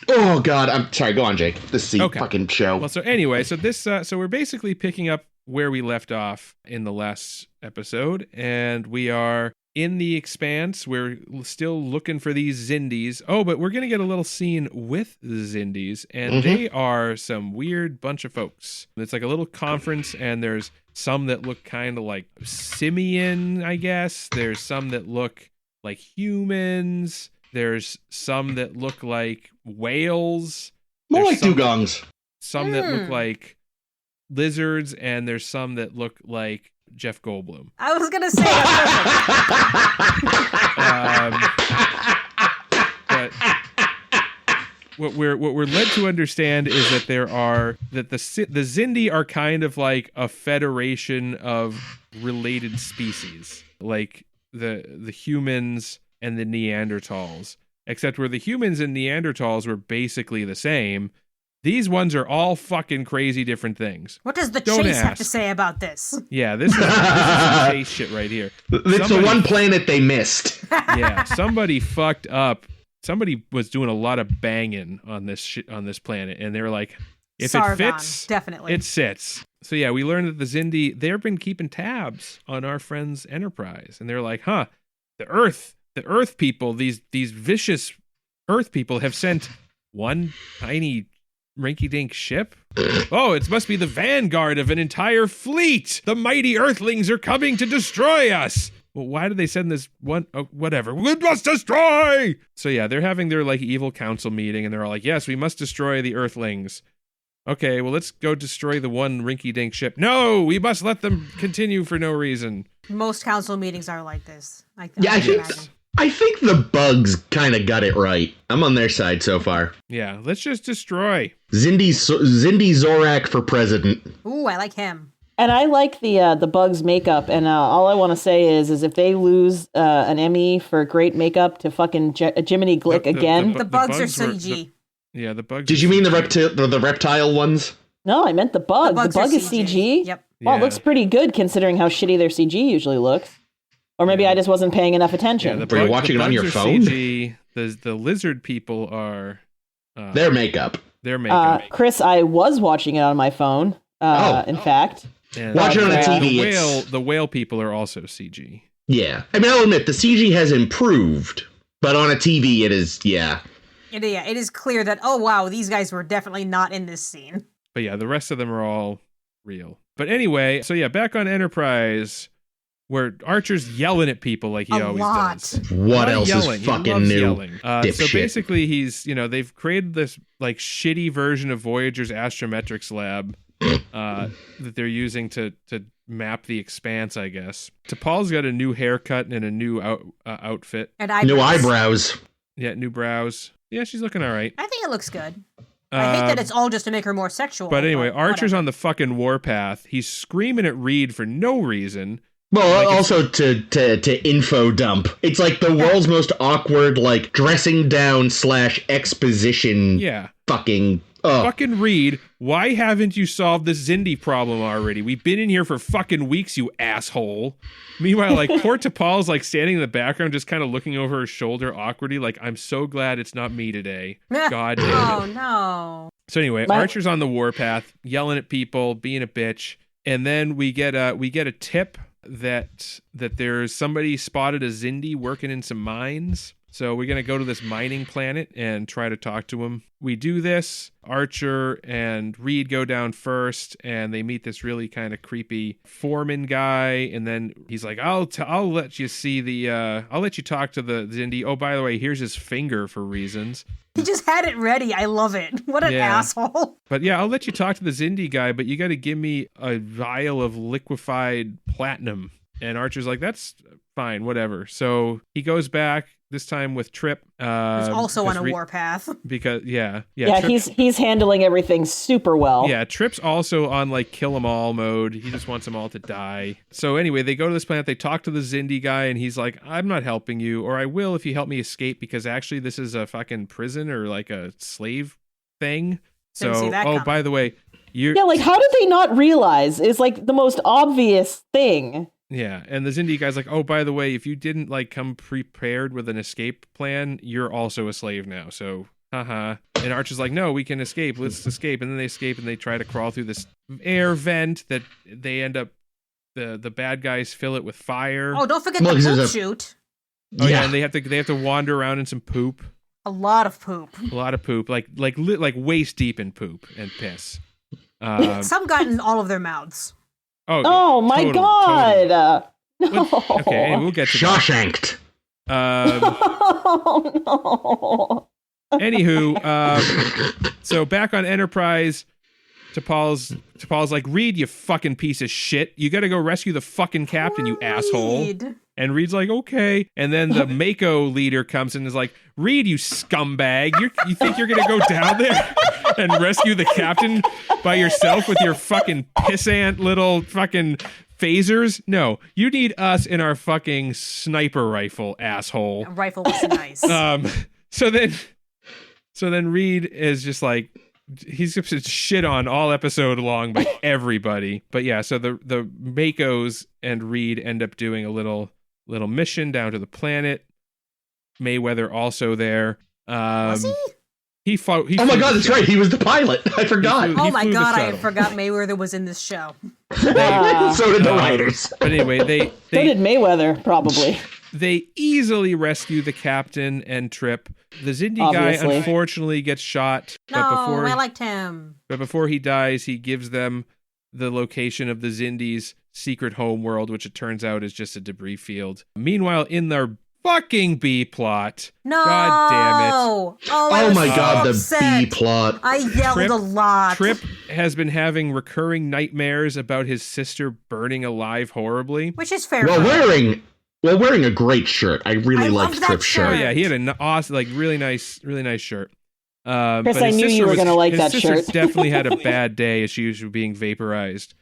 Oh god, I'm sorry, go on, Jake. This is the fucking show. Well, so anyway, so this, so we're basically picking up where we left off in the last episode, and we are in the Expanse. We're still looking for these Xindis. Oh, but we're going to get a little scene with the Xindis, and they are some weird bunch of folks. It's like a little conference, and there's some that look kind of like simian, I guess. There's some that look like humans. There's some that look like whales. More like dugongs. Some that look like lizards, and there's some that look like Jeff Goldblum. I was gonna say but what we're led to understand is that the Xindi are kind of like a federation of related species, like the humans and the Neanderthals. Except where the humans and Neanderthals were basically the same, these ones are all fucking crazy different things. What does the Chase have to say about this? Yeah, this is some Chase shit right here. It's the one planet they missed. Yeah, somebody fucked up. Somebody was doing a lot of banging on this shit on this planet, and they were like, if Sargon, it fits, definitely. it sits. So yeah, we learned that the Xindi, they've been keeping tabs on our friend's Enterprise, and they're like, the Earth people, these vicious Earth people have sent one tiny rinky-dink ship? Oh, it must be the vanguard of an entire fleet! The mighty Earthlings are coming to destroy us! Well, why did they send this one? Oh, whatever. We must destroy! So yeah, they're having their like evil council meeting, and they're all like, yes, we must destroy the Earthlings. Okay, well, let's go destroy the one rinky-dink ship. No, we must let them continue for no reason. Most council meetings are like this. I think the bugs kind of got it right. I'm on their side so far. Yeah, let's just destroy. Xindi Zorak for president. Ooh, I like him. And I like the bugs makeup. And all I want to say is if they lose an Emmy for great makeup to fucking Jiminy Glick again, the bugs are CG. Yeah, the bugs. Did you mean the reptile ones? No, I meant the bug. The bug is CG. Yep. Well, it looks pretty good considering how shitty their CG usually looks. Or maybe I just wasn't paying enough attention. Were you watching it on your phone? CG. The lizard people are... their makeup. Chris, I was watching it on my phone, in fact. And watch it on a TV. The whale people are also CG. Yeah. I mean, I'll admit, the CG has improved, but on a TV it is, yeah. It is clear that, oh wow, these guys were definitely not in this scene. But yeah, the rest of them are all real. But anyway, so yeah, back on Enterprise... where Archer's yelling at people like he always does. What else is fucking new? So basically he's, they've created this like shitty version of Voyager's astrometrics lab that they're using to map the Expanse, I guess. T'Pol's got a new haircut and a new outfit. And eyebrows. New eyebrows. Yeah, new brows. Yeah, she's looking all right. I think it looks good. I hate that it's all just to make her more sexual. But anyway, Archer's on the fucking warpath. He's screaming at Reed for no reason. Well, like also to info dump. It's like the world's most awkward, like, dressing down / exposition. Yeah. Fucking. Fucking Reed, why haven't you solved this Xindi problem already? We've been in here for fucking weeks, you asshole. Meanwhile, like, poor T'Pol's like standing in the background, just kind of looking over her shoulder awkwardly, like, I'm so glad it's not me today. God damn it. Oh no. So anyway, Archer's on the warpath, yelling at people, being a bitch, and then we get a tip that there's somebody spotted a Xindi working in some mines. So we're going to go to this mining planet and try to talk to him. We do this. Archer and Reed go down first, and they meet this really kind of creepy foreman guy. And then he's like, I'll let you see I'll let you talk to the Xindi. Oh, by the way, here's his finger for reasons. He just had it ready. I love it. What an asshole. But yeah, I'll let you talk to the Xindi guy, but you got to give me a vial of liquefied platinum. And Archer's like, that's fine, whatever. So he goes back. this time with Trip. Who's also on a because warpath. Because yeah, Yeah, Trip, he's handling everything super well. yeah, Trip's also on like kill 'em all mode. He just wants them all to die. So anyway, they go to this planet. They talk to the Xindi guy, and he's like, "I'm not helping you, or I will if you help me escape, because actually this is a fucking prison or like a slave thing." Didn't see So, that oh, coming. by the way, you Yeah, like how did they not realize? Is like the most obvious thing. yeah, and the Xindi guy's like, "Oh, by the way, if you didn't like come prepared with an escape plan, you're also a slave now." So, haha. And Arch is like, "No, we can escape. Let's escape." And then they escape, and they try to crawl through this air vent that they end up. The bad guys fill it with fire. Oh, don't forget Well, the this is poop a- shoot. Oh, yeah, and they have to wander around in some poop, A lot of poop. a lot of poop, like waist deep in poop and piss. Some got in all of their mouths. Oh my totally, god! totally. No. Okay, anyway, we'll get to that. Shawshanked. Oh no! Anywho, so back on Enterprise, T'Pol's like, "Reed, you fucking piece of shit. You gotta go rescue the fucking captain, you asshole." Reed. And Reed's like, "Okay." And then the Mako leader comes in and is like, "Reed, you scumbag. You think you're gonna go down there and rescue the captain by yourself with your fucking pissant little fucking phasers? No, you need us in our fucking sniper rifle, asshole." A rifle was nice. So then Reed is just like, he's just shit on all episode long by everybody. But yeah, so the Makos and Reed end up doing a little mission down to the planet. Mayweather also there. Was he? He fought. Oh my god, that's right. He was the pilot. I forgot. He Oh my flew the god, I shuttle. forgot Mayweather was in this show. So did the writers. But anyway, So did Mayweather, probably. they easily rescue the captain and Trip. The Xindi guy Obviously. unfortunately gets shot. No, I liked him. But before he dies, he gives them the location of the Xindi's secret home world, which it turns out is just a debris field. Meanwhile, in their fucking B plot, No. God damn it, I Oh was my so god, the upset. B plot. I yelled Trip- a lot. Trip has been having recurring nightmares about his sister burning alive horribly. Which is fair. While wearing a great shirt. I really I liked love that Trip's shirt. Oh shirt. yeah, he had an awesome, like really nice shirt. Chris, But I his knew sister you were gonna like his that sister shirt. definitely had a bad day as she was being vaporized.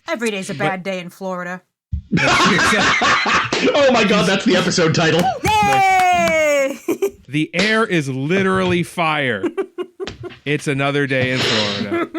Every day's a bad day in Florida. Oh my god, that's the episode title. Yay! The air is literally fire. It's another day in Florida.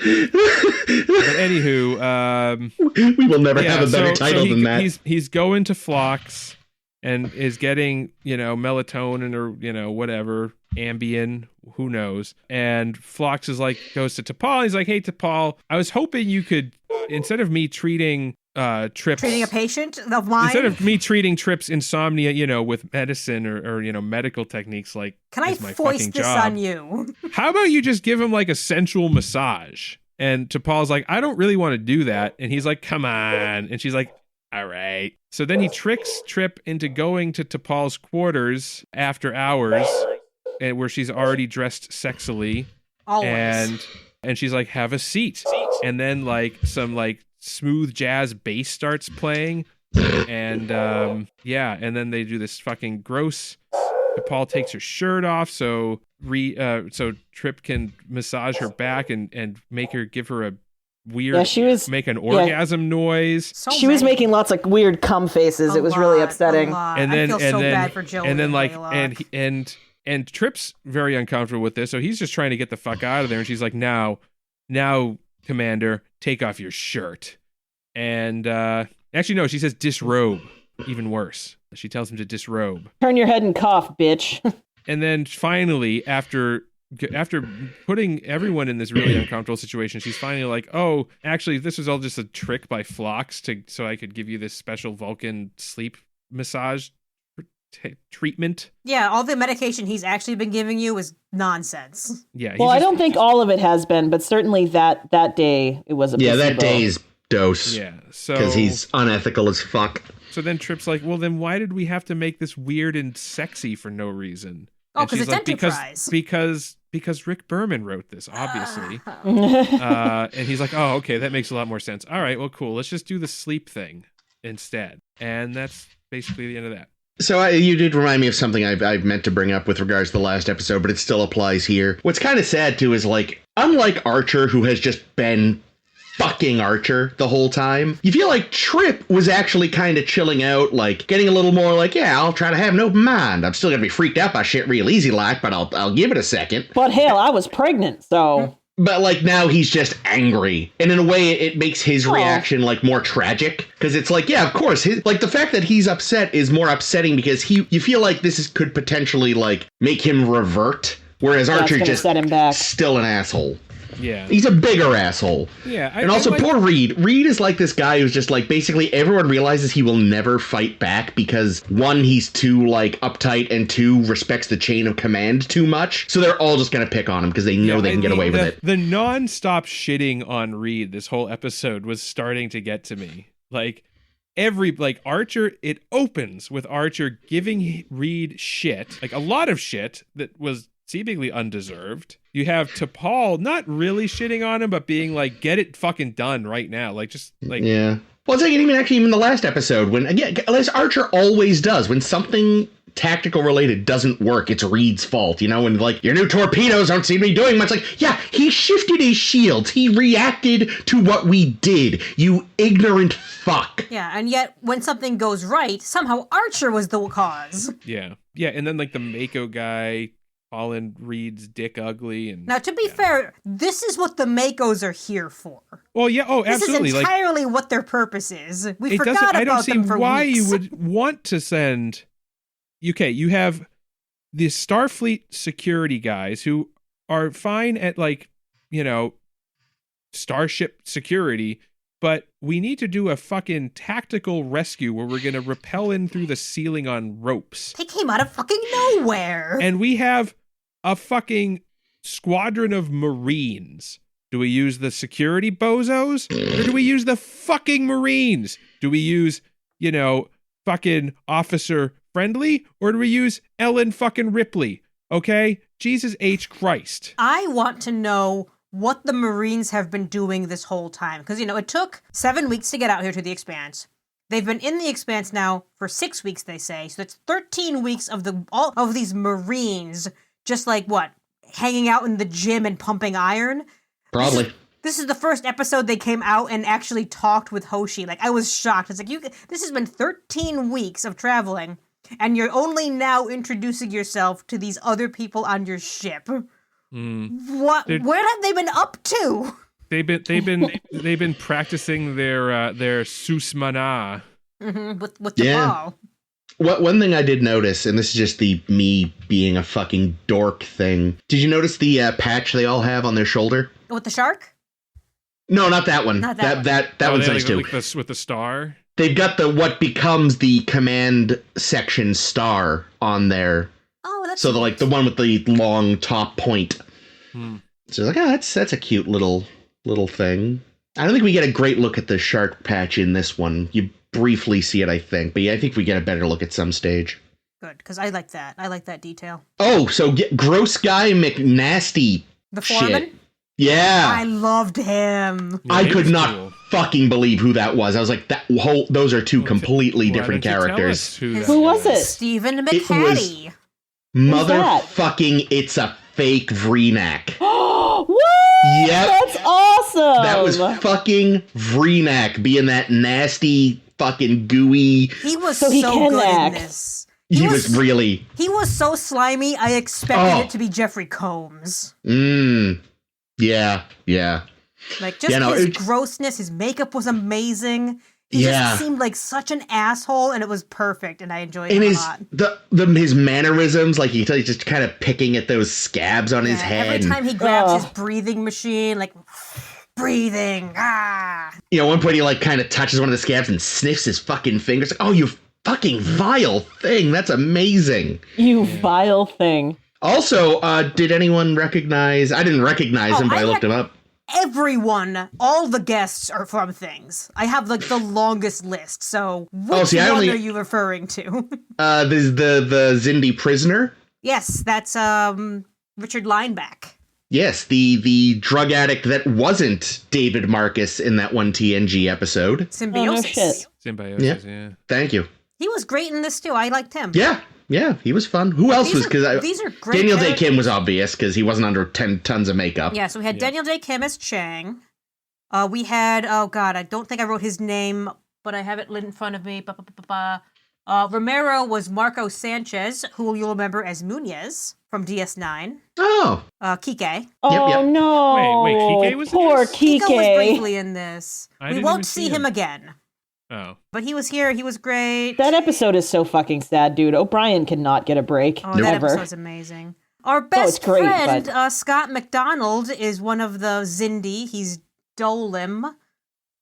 But anywho, We will never yeah, have a better so title than that. He's going to Phlox and is getting, melatonin or, whatever, Ambien, who knows. And Phlox is like, goes to T'Pol. He's like, "Hey, T'Pol, I was hoping you could, instead of me treating Trips... Treating a patient of mine. Instead of me treating Trips' insomnia, with medicine or medical techniques like Can I is my fucking foist this job, on you? how about you just give him like a sensual massage?" And T'Pol's like, "I don't really want to do that." And he's like, "Come on." And she's like, "All right." So then he tricks Trip into going to T'Pol's quarters after hours, and where she's already dressed sexily. Always. And she's like, "Have a seat." And then like some like smooth jazz bass starts playing. And and then they do this fucking gross. T'Pol takes her shirt off so Trip can massage her back and make her give her a weird make an orgasm noise. So She was many. making lots of weird cum faces. A It was really lot, upsetting. a lot. And then I feel so bad for Joe. and then like Laylock. and Trip's very uncomfortable with this, so he's just trying to get the fuck out of there. And she's like, now, Commander, take off your shirt. And actually, no, she says disrobe. Even worse, she tells him to disrobe. Turn your head and cough, bitch. And then finally, after putting everyone in this really uncomfortable situation, she's finally like, "Oh, actually, this was all just a trick by Phlox so I could give you this special Vulcan sleep massage treatment." Yeah, all the medication he's actually been giving you is nonsense. Yeah. Well, I don't think all of it has been, but certainly that day it was a Yeah, placebo. that day's dose. Yeah. So Because he's unethical as fuck. So then Trip's like, "Well, then why did we have to make this weird and sexy for no reason?" Oh, And 'cause she's it's Enterprise. Because Rick Berman wrote this, obviously. And he's like, "Oh, okay, that makes a lot more sense. All right, well, cool. Let's just do the sleep thing instead." And that's basically the end of that. So you did remind me of something I've meant to bring up with regards to the last episode, but it still applies here. What's kind of sad, too, is, like, unlike Archer, who has just been fucking Archer the whole time, you feel like Trip was actually kind of chilling out, like, getting a little more like, yeah, I'll try to have an open mind. I'm still gonna be freaked out by shit real easy like, but I'll give it a second. But hell, I was pregnant, so... But, like, now he's just angry. And in a way, it makes his reaction, like, more tragic. Because it's like, yeah, of course. Like, the fact that he's upset is more upsetting because you feel like this could potentially, like, make him revert. Whereas Archer just set him back. Still an asshole. Yeah. He's a bigger asshole. Yeah. And also, poor Reed. Reed is like this guy who's just like, basically everyone realizes he will never fight back because one, he's too like uptight, and two, respects the chain of command too much. So they're all just going to pick on him because they know they can get away with it. The non-stop shitting on Reed this whole episode was starting to get to me. Like, Archer, it opens with Archer giving Reed shit, like a lot of shit that was seemingly undeserved. You have T'Pol not really shitting on him, but being like, get it fucking done right now. Like, just like... Yeah. Well, it's like even the last episode, when, again, as Archer always does, when something tactical related doesn't work, it's Reed's fault, you know, and like, your new torpedoes don't seem to be doing much. Like, yeah, he shifted his shields. He reacted to what we did, you ignorant fuck. Yeah, and yet when something goes right, somehow Archer was the cause. Yeah. Yeah, and then like the Mako guy calling Reed's dick ugly. And now, to be fair, this is what the Makos are here for. Well, yeah, absolutely. This is entirely what their purpose is. We forgot about them for weeks. I don't see why you would want to send... Okay, you have the Starfleet security guys who are fine at, like, you know, starship security, but we need to do a fucking tactical rescue where we're going to rappel in through the ceiling on ropes. They came out of fucking nowhere. And we have a fucking squadron of Marines. Do we use the security bozos? Or do we use the fucking Marines? Do we use, you know, fucking Officer Friendly? Or do we use Ellen fucking Ripley? Okay? Jesus H. Christ. I want to know what the Marines have been doing this whole time. Because, you know, it took 7 weeks to get out here to the Expanse. They've been in the Expanse now for 6 weeks, they say. So it's 13 weeks of all of these Marines just like, what, hanging out in the gym and pumping iron? Probably. This is the first episode they came out and actually talked with Hoshi. Like, I was shocked. It's like, this has been 13 weeks of traveling, and you're only now introducing yourself to these other people on your ship. What? Where have they been up to? They've been practicing their susmana. With the ball. One thing I did notice, and this is just me being a fucking dork thing. Did you notice the patch they all have on their shoulder? With the shark? No, not that one. Not that one. That one's nice too. Like this with the star. They've got what becomes the command section star on there. Oh, that's so the one with the long top point. So like, that's a cute little thing. I don't think we get a great look at the shark patch in this one. You briefly see it, I think, but yeah, I think we get a better look at some stage. Good, because I like that. I like that detail. Oh, so Gross Guy McNasty. The foreman? Shit. Yeah. I loved him. Yeah, I could not fucking believe who that was. I was like, those are two completely different characters. Who was it? Stephen McHattie. Motherfucking, it's a fake Vreenak. What? Yep. That's awesome. That was fucking Vreenak being that nasty, fucking gooey. He was so good in this. He was really. He was so slimy, I expected it to be Jeffrey Combs. Yeah. Like, just his grossness, his makeup was amazing. He just seemed like such an asshole, and it was perfect, and I enjoyed it a lot. His mannerisms, like he's just kind of picking at those scabs on his head. Every time he grabs his breathing machine, like, breathing, You know, at one point he, like, kind of touches one of the scabs and sniffs his fucking fingers. Like, oh, you fucking vile thing. That's amazing. You vile thing. Also, did anyone recognize... I didn't recognize him, but I looked him up. Everyone, all the guests are from Things. I have like the longest list. So which one are you referring to? The Xindi prisoner. Yes, that's Richard Lineback. Yes, the drug addict that wasn't David Marcus in that one TNG episode. Symbiosis. Oh, no shit. Symbiosis. Yeah. Thank you. He was great in this too. I liked him. Yeah, he was fun. Who else was? Because these are great. Daniel Day Kim was obvious because he wasn't under 10 tons of makeup. Yeah, so we had Daniel Day Kim as Chang. We had, oh god, I don't think I wrote his name, but I have it lit in front of me. Romero was Marco Sanchez, who you'll remember as Munez from DS9. Oh. Kike. Oh, Yep. no. Wait, Kike was in Poor this? Kike. Kike was briefly in this. I We didn't won't even see see him him. again. Oh. But he was here. He was great. That episode is so fucking sad, dude. O'Brien cannot get a break. Oh, that Ever. episode's amazing. Our it's best great, friend, but- Scott McDonald, is one of the Xindi. He's Dolim,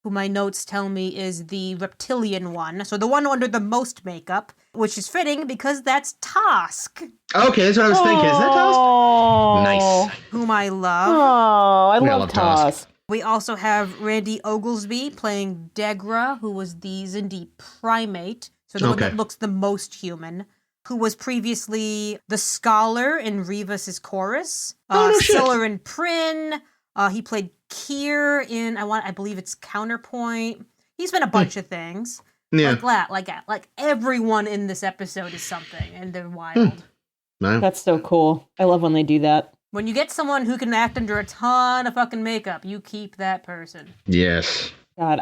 who my notes tell me is the reptilian one. So the one under the most makeup, which is fitting because that's Tosk, Okay, that's what I was thinking. Is that Tosk? Oh. Nice. whom I love. Oh, I love love Tosk. Tosk. We also have Randy Oglesby playing Degra, who was the Xindi primate, so the one Okay. that looks the most human, who was previously the scholar in Rivas's chorus. Oh, no shit. Scylla in Prin. He played Kier in I believe it's Counterpoint. He's been a bunch of things. Yeah. Like everyone in this episode is something, and they're wild. No. That's so cool. I love when they do that. When you get someone who can act under a ton of fucking makeup, you keep that person. Yes. God,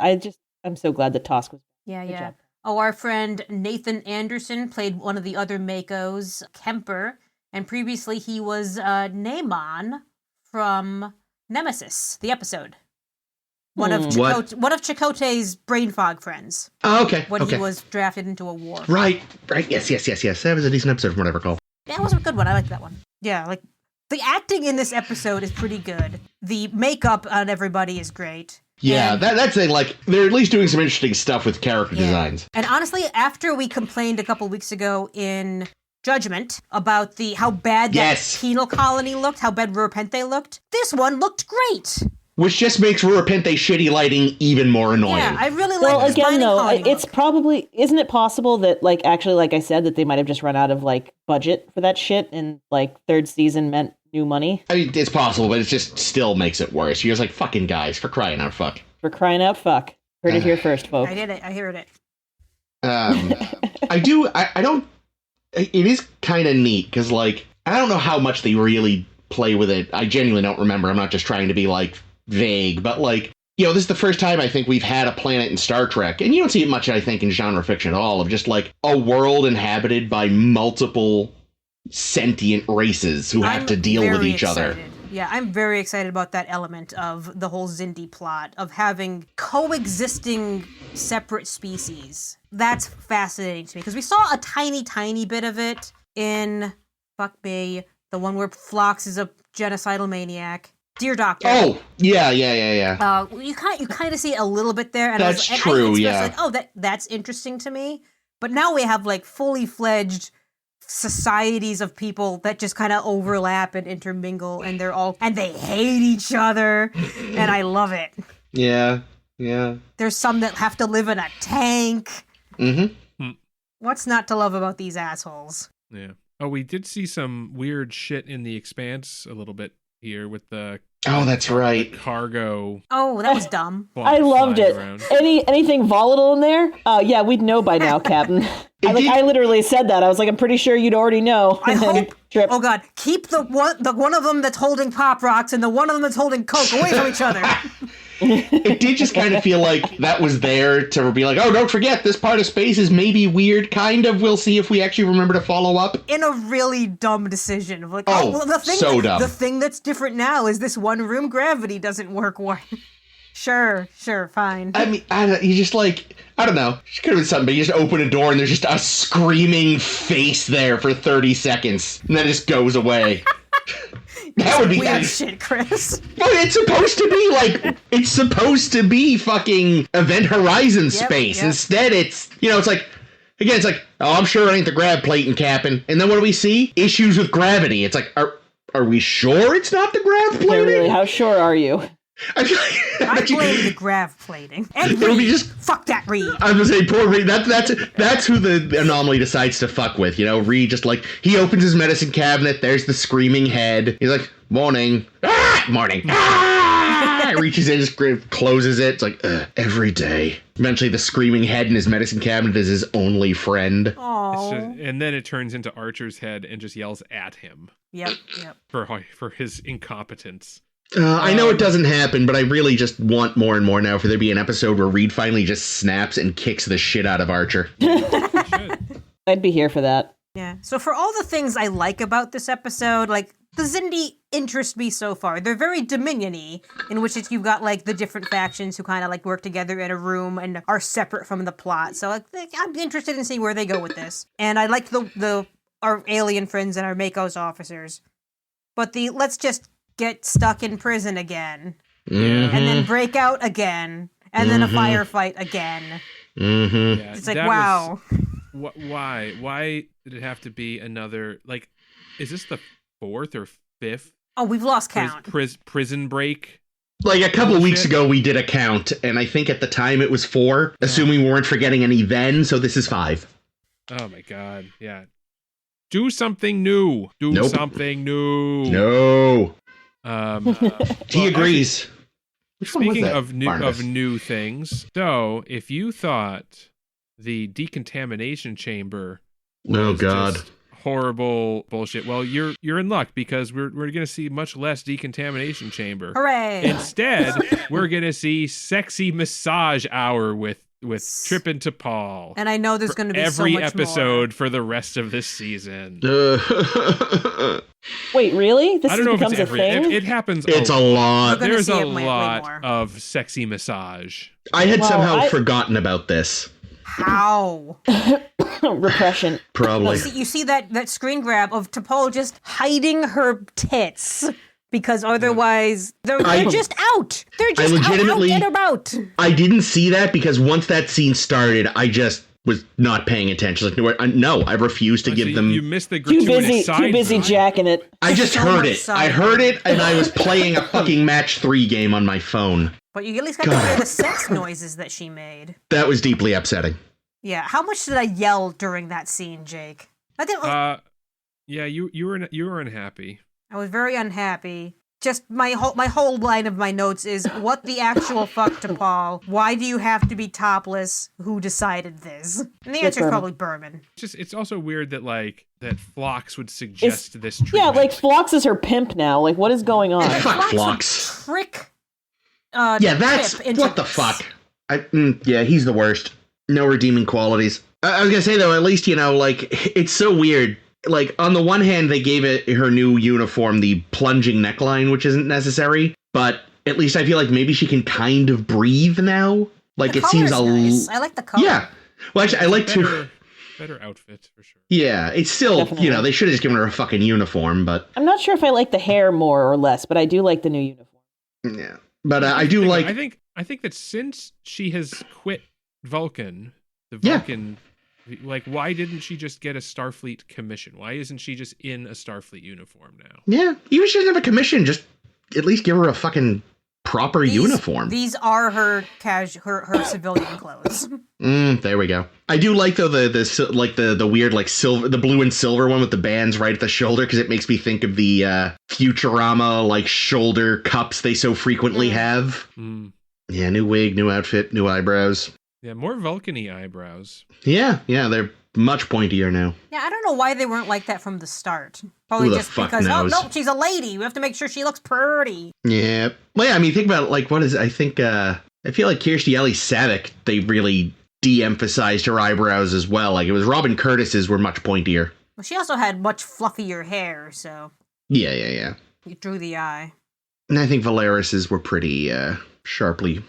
I'm so glad that Tosk was. Yeah, Good yeah. job. Oh, our friend Nathan Anderson played one of the other Makos, Kemper, and previously he was Naaman from Nemesis, the episode. One of What? Chakotay's brain fog friends Oh, okay. when okay. he was drafted into a war. Right. Yes. That was a decent episode from what I recall. That was a good one. I liked that one. Yeah, like the acting in this episode is pretty good. The makeup on everybody is great. Yeah, And- that's it. Like, they're at least doing some interesting stuff with character Yeah. designs. And honestly, after we complained a couple weeks ago in Judgment about how bad Yes. that penal colony looked, how bad Rurapente looked, this one looked great. Which just makes Rurapente shitty lighting even more annoying. Yeah, I really like Well, this again, mining though, colony it's look. probably isn't it possible that actually, like I said, that they might have just run out of budget for that shit, and third season meant new money I mean, it's possible, but it just still makes it worse. You're just like, fucking guys, for crying out fuck. for crying out fuck. Heard it here first, folks. I did it. I heard it. I don't. It is kind of neat because, I don't know how much they really play with it. I genuinely don't remember. I'm not just trying to be vague, but this is the first time I think we've had a planet in Star Trek, and you don't see it much, I think, in genre fiction at all, of just a world inhabited by multiple sentient races who have I'm to deal with very each other. excited. Yeah, I'm very excited about that element of the whole Xindi plot, of having coexisting separate species. That's fascinating to me, because we saw a tiny, tiny bit of it in, the one where Phlox is a genocidal maniac. Dear Doctor. Oh, yeah. You kind of see it a little bit there. And That's I was, true, and yeah. that's interesting to me. But now we have fully fledged societies of people that just kind of overlap and intermingle, and they hate each other, and I love it. Yeah. There's some that have to live in a tank. Mm-hmm. What's not to love about these assholes? Yeah. Oh, we did see some weird shit in the Expanse a little bit here with the Oh, that's right. cargo. Oh, that was dumb. I loved flying it. around. Anything volatile in there? Yeah, we'd know by now, Captain. I literally said that. I was like, I'm pretty sure you'd already know. I And then hope. trip. Oh God, keep the one of them that's holding Pop Rocks and the one of them that's holding Coke away from each other. It did just kind of feel like that was there to be like, oh, don't forget, this part of space is maybe weird, kind of. We'll see if we actually remember to follow up. In a really dumb decision of Oh, so dumb. The thing that's different now is this one room gravity doesn't work. Sure, fine. I mean, you just I don't know. It could have been something, but you just open a door and there's just a screaming face there for 30 seconds, and then it just goes away. That would be weird shit, Chris. But it's supposed to be fucking Event Horizon space. Yep. Instead, it's oh, I'm sure it ain't the grav plate and capping. And then what do we see? Issues with gravity. It's like, are we sure it's not the grav Yeah, plate? really, how sure are you? I blame the grav plating. And It would be Reed. just- Fuck that Reed. I was gonna say, poor Reed. That's who the anomaly decides to fuck with. Reed just he opens his medicine cabinet. There's the screaming head. He's like, morning, morning. Reaches in, just closes it. It's like, every day. Eventually, the screaming head in his medicine cabinet is his only friend. Aww. And then it turns into Archer's head and just yells at him. Yep. For his incompetence. I know it doesn't happen, but I really just want more and more now for there to be an episode where Reed finally just snaps and kicks the shit out of Archer. I'd be here for that. Yeah. So for all the things I like about this episode, like, the Xindi interest me so far. They're very Dominion-y, in which you've got, like, the different factions who kind of, like, work together in a room and are separate from the plot. So, like, I'm interested in seeing where they go with this. And I like our alien friends and our Mako's officers. But let's just get stuck in prison again, and then break out again, and then a firefight again. Mm-hmm. Yeah, it's like, wow. Why? Why did it have to be another, like, is this the 4th or 5th? Oh, we've lost count. Prison break? Like, a couple of weeks ago, we did a count, and I think at the time it was 4, assuming we weren't forgetting any then, so this is 5. Oh my god, yeah. Do something new. Something new. No. He agrees. Speaking of new things, so if you thought the decontamination chamber was just horrible bullshit, well, you're in luck, because we're going to see much less decontamination chamber. Hooray! Instead, we're going to see sexy massage hour with Trippin' to Paul. And I know there's going to be every so much episode more for the rest of this season. Wait, really? This I don't know if it's becomes a thing? It happens. It's a lot. There's a lot of sexy massage. I had somehow forgotten about this. How? Repression. Probably. You see that screen grab of T'Pol just hiding her tits. Because otherwise, they're just out. They're just out and about. I didn't see that because once that scene started, I just was not paying attention. Like, no, I refused to give them. You missed the gratuitous side. Too busy jacking it. I just heard it. I heard it, and I was playing a fucking match 3 game on my phone. But you at least got to hear the sex noises that she made. That was deeply upsetting. Yeah. How much did I yell during that scene, Jake? I didn't. Yeah, you were unhappy. I was very unhappy. Just my whole line of my notes is, what the actual fuck, T'Pol? Why do you have to be topless? Who decided this? And the answer is probably Berman. It's also weird that Phlox would suggest this treatment. Yeah, like Phlox is her pimp now. Like, what is going on? Fuck Phlox. Trick. Yeah, that's what the fuck. Yeah, he's the worst. No redeeming qualities. I was gonna say though, at least it's so weird. Like, on the one hand, they gave her new uniform the plunging neckline, which isn't necessary, but at least I feel like maybe she can kind of breathe now. Like, the it seems nice. I like the color. Yeah. Well, actually, I like better outfit for sure. Yeah, it's still, Definitely. They should have just given her a fucking uniform, but I'm not sure if I like the hair more or less, but I do like the new uniform. Yeah. But I do like. I think that since she has quit Vulcan, the Vulcan. Like, why didn't she just get a Starfleet commission? Why isn't she just in a Starfleet uniform now? Yeah, even if she doesn't have a commission, just at least give her a fucking proper uniform. These are her civilian clothes. There we go. I do like though the weird like silver, the blue and silver one with the bands right at the shoulder, because it makes me think of the Futurama like shoulder cups they so frequently have. Yeah, new wig, new outfit, new eyebrows. Yeah, more Vulcan-y eyebrows. Yeah, they're much pointier now. Yeah, I don't know why they weren't like that from the start. Probably just because, knows? Oh, no, she's a lady. We have to make sure she looks pretty. Yeah. Well, yeah, I mean, think about, like, what is, I think, I feel like Kirstie Alley Savick, they really de-emphasized her eyebrows as well. Like, it was Robin Curtis's were much pointier. Well, she also had much fluffier hair, so. Yeah. It drew the eye. And I think Valeris's were pretty, sharply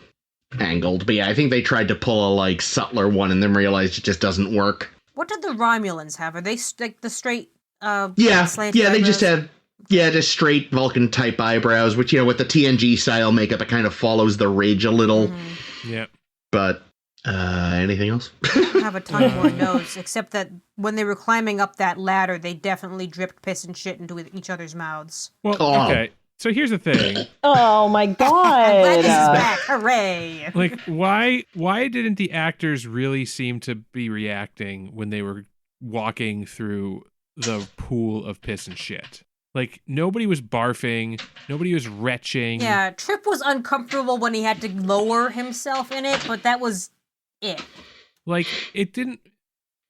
angled. But yeah, I think they tried to pull a, like, subtler one and then realized it just doesn't work. What did the Romulans have? Are they like the straight, slanty they eyebrows? Just have, just straight Vulcan type eyebrows, which, with the TNG style makeup, it kind of follows the ridge a little. Mm-hmm. Yeah. But, anything else? I have a ton more notes, except that when they were climbing up that ladder, they definitely dripped piss and shit into each other's mouths. Well, okay. So here's the thing. Oh my god! I'm glad this is back. Hooray! Like, why didn't the actors really seem to be reacting when they were walking through the pool of piss and shit? Like, nobody was barfing. Nobody was retching. Yeah, Trip was uncomfortable when he had to lower himself in it, but that was it. Like, it didn't...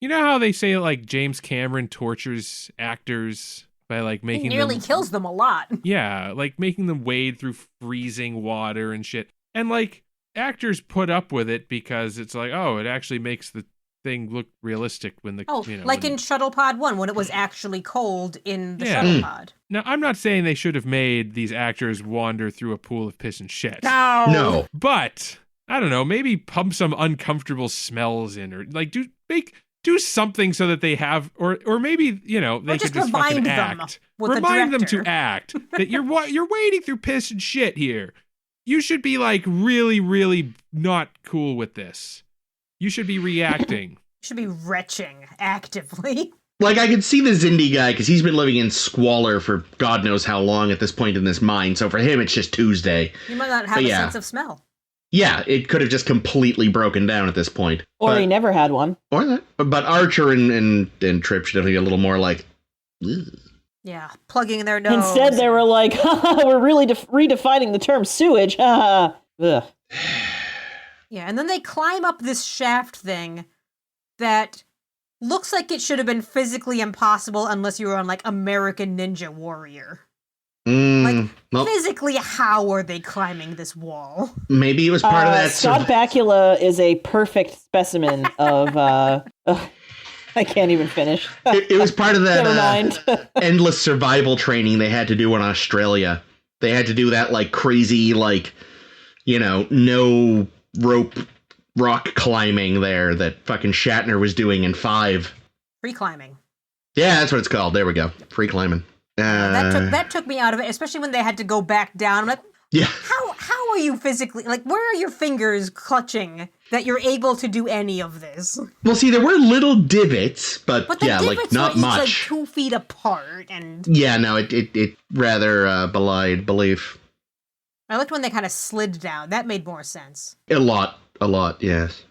You know how they say, like, James Cameron tortures actors by, like, making He nearly them... kills them a lot. Yeah, like, making them wade through freezing water and shit. And, like, actors put up with it because it's like, oh, it actually makes the thing look realistic when the... like in Shuttle Pod 1, when it was actually cold in the Shuttle Pod. Now, I'm not saying they should have made these actors wander through a pool of piss and shit. No. But, I don't know, maybe pump some uncomfortable smells in, or, like, do something so that they have, or maybe, you know, they could just fucking act. Remind them to act. That you're wading through piss and shit here. You should be, like, really, really not cool with this. You should be reacting. You should be retching actively. Like, I could see the Xindi guy, because he's been living in squalor for God knows how long at this point in this mine, so for him, it's just Tuesday. You might not have a sense of smell. Yeah, it could have just completely broken down at this point. Or he never had one. Or that. But Archer and Trip should definitely be a little more like... Ugh. Yeah, plugging their nose. Instead, they were like, we're really redefining the term sewage. Ugh. Yeah, and then they climb up this shaft thing that looks like it should have been physically impossible unless you were on, like, American Ninja Warrior. Physically, how are they climbing this wall? Maybe it was part of that... Scott Bakula is a perfect specimen of... I can't even finish. It was part of that Never mind. endless survival training they had to do in Australia. They had to do that, like, crazy, like, you know, no rope rock climbing there that fucking Shatner was doing in 5. Free climbing. Yeah, that's what it's called. There we go. Free climbing. That took me out of it, especially when they had to go back down. I'm like, yeah. How are you physically, like, where are your fingers clutching that you're able to do any of this? Well, see, there were little divots, but the yeah, divots like, not were each, much. like, 2 feet apart, and... Yeah, no, it rather belied belief. I liked when they kind of slid down. That made more sense. A lot, yes.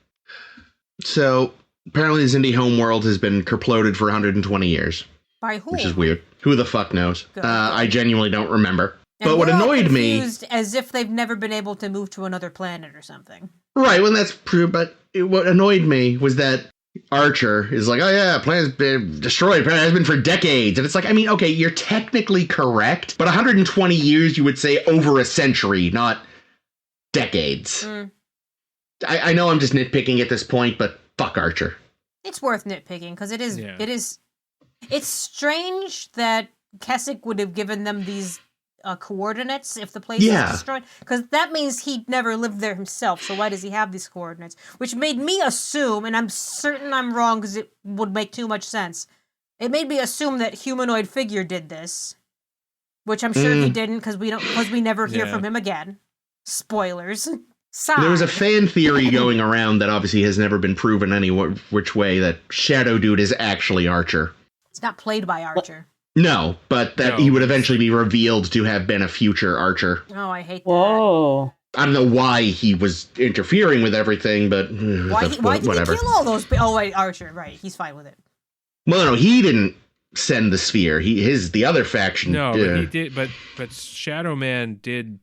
So, apparently the Xindi homeworld has been kerploded for 120 years. By who? Which is weird. Who the fuck knows? I genuinely don't remember. And but what annoyed me... as if they've never been able to move to another planet or something. Right, well, that's true, but what annoyed me was that Archer is like, oh yeah, planet's been destroyed, planet has been for decades. And it's like, I mean, okay, you're technically correct, but 120 years, you would say over a century, not decades. Mm. I know I'm just nitpicking at this point, but fuck Archer. It's worth nitpicking, because it is... It's strange that Keswick would have given them these coordinates if the place is destroyed, because that means he never lived there himself, so why does he have these coordinates? Which made me assume, and I'm certain I'm wrong because it would make too much sense, it made me assume that Humanoid Figure did this, which I'm sure he didn't, because we never hear from him again. Spoilers. There was a fan theory going around that obviously has never been proven any which way, that Shadow Dude is actually Archer. It's not played by Archer. No, but that he would eventually be revealed to have been a future Archer. Oh, I hate that. Whoa. I don't know why he was interfering with everything, but why did he kill all those? Oh, wait, Archer, right? He's fine with it. Well, no, he didn't send the sphere. The other faction. No, but he did. But Shadow Man did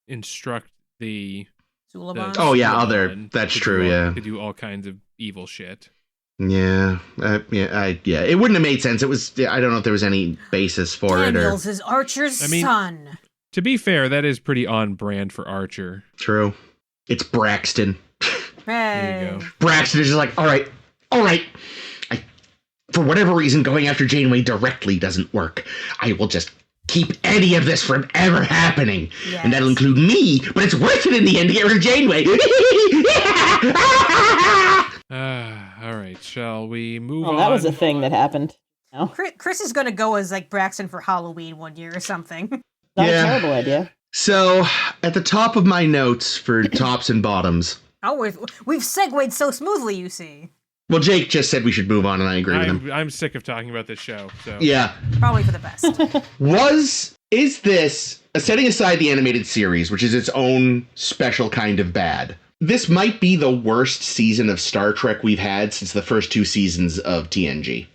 instruct the. Suliban? Oh yeah, that's true. To do all kinds of evil shit. Yeah, it wouldn't have made sense. It was, I don't know if there was any basis for Daniels is Archer's son. To be fair, that is pretty on brand for Archer. True. It's Braxton. Hey. There you go. Braxton is just like, all right. For whatever reason, going after Janeway directly doesn't work. I will just keep any of this from ever happening. Yes. And that'll include me, but it's worth it in the end to get rid of Janeway. All right, shall we move on? That was a thing that happened. No? Chris is going to go as like Braxton for Halloween one year or something. Not a terrible idea. So, at the top of my notes for tops and bottoms. Oh, we've segued so smoothly, you see. Well, Jake just said we should move on, and I agree with him. I'm sick of talking about this show. So yeah, probably for the best. Is this, setting aside the animated series, which is its own special kind of bad, this might be the worst season of Star Trek we've had since the first 2 seasons of TNG.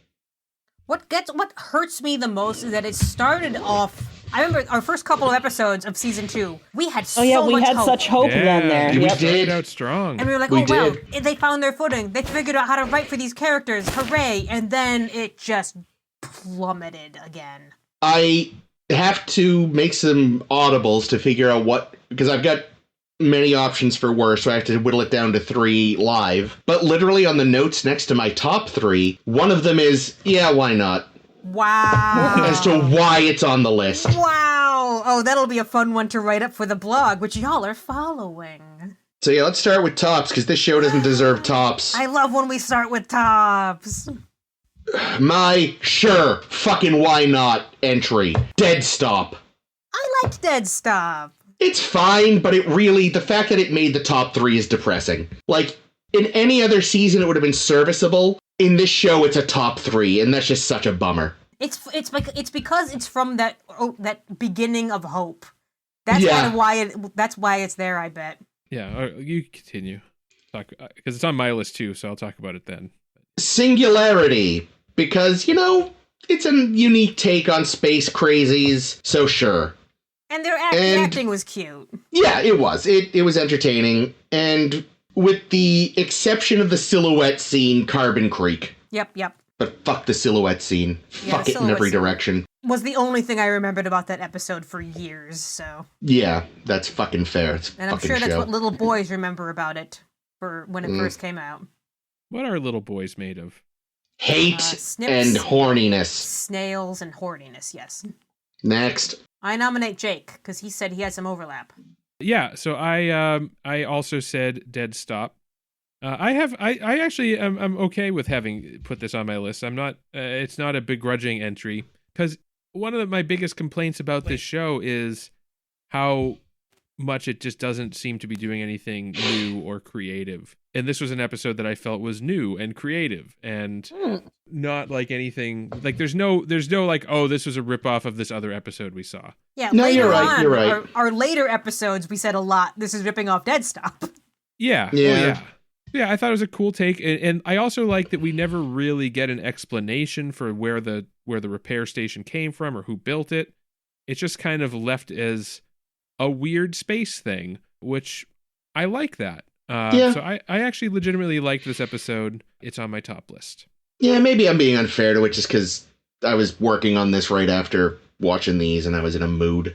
What hurts me the most is that it started off. I remember our first couple of episodes of season 2. We had Oh yeah, we much had hope. such hope then there. we Yep. did. Started out strong. And we were like, We wow, did. they found their footing. They figured out how to write for these characters. Hooray. And then it just plummeted again. I have to make some audibles to figure out what, because I've got many options for worse, so I have to whittle it down to 3 live. But literally on the notes next to my top 3, one of them is, yeah, why not? Wow. As to why it's on the list. Wow. Oh, that'll be a fun one to write up for the blog, which y'all are following. So yeah, let's start with tops, because this show doesn't deserve tops. I love when we start with tops. My sure fucking why not entry. Dead Stop. I liked Dead Stop. It's fine, but the fact that it made the top 3 is depressing. Like, in any other season, it would have been serviceable. In this show, it's a top 3, and that's just such a bummer. It's because it's from that beginning of hope. That's Yeah. kind of why that's why it's there, I bet. Yeah, you continue. Talk because it's on my list too, so I'll talk about it then. Singularity, because, it's a unique take on space crazies, so sure. And their And- acting was cute. Yeah, it was. It was entertaining, and with the exception of the silhouette scene, Carbon Creek. Yep. But fuck the silhouette scene. Yeah, Fuck the it in every silhouette scene. direction. Was the only thing I remembered about that episode for years, so. Yeah, that's fucking fair. It's a And I'm fucking sure that's show. what little boys remember about it for when it first came out. What are little boys made of? Hate Snips. and horniness. Snails and horniness, yes. Next. I nominate Jake, because he said he had some overlap. Yeah, so I also said Dead Stop. I actually I'm okay with having put this on my list. I'm not. It's not a begrudging entry because one of my biggest complaints about this show is how much it just doesn't seem to be doing anything new or creative. And this was an episode that I felt was new and creative and not like anything. Like there's no like, oh, this was a ripoff of this other episode we saw. Yeah, No, later you're right, on, you're right. Our later episodes, we said a lot, this is ripping off Dead Stop. Yeah. Yeah. Oh, yeah. Yeah, I thought it was a cool take, and I also like that we never really get an explanation for where the repair station came from or who built it. It's just kind of left as a weird space thing, which I like that. Yeah. So I actually legitimately liked this episode. It's on my top list. Yeah, maybe I'm being unfair to it just because I was working on this right after watching these and I was in a mood.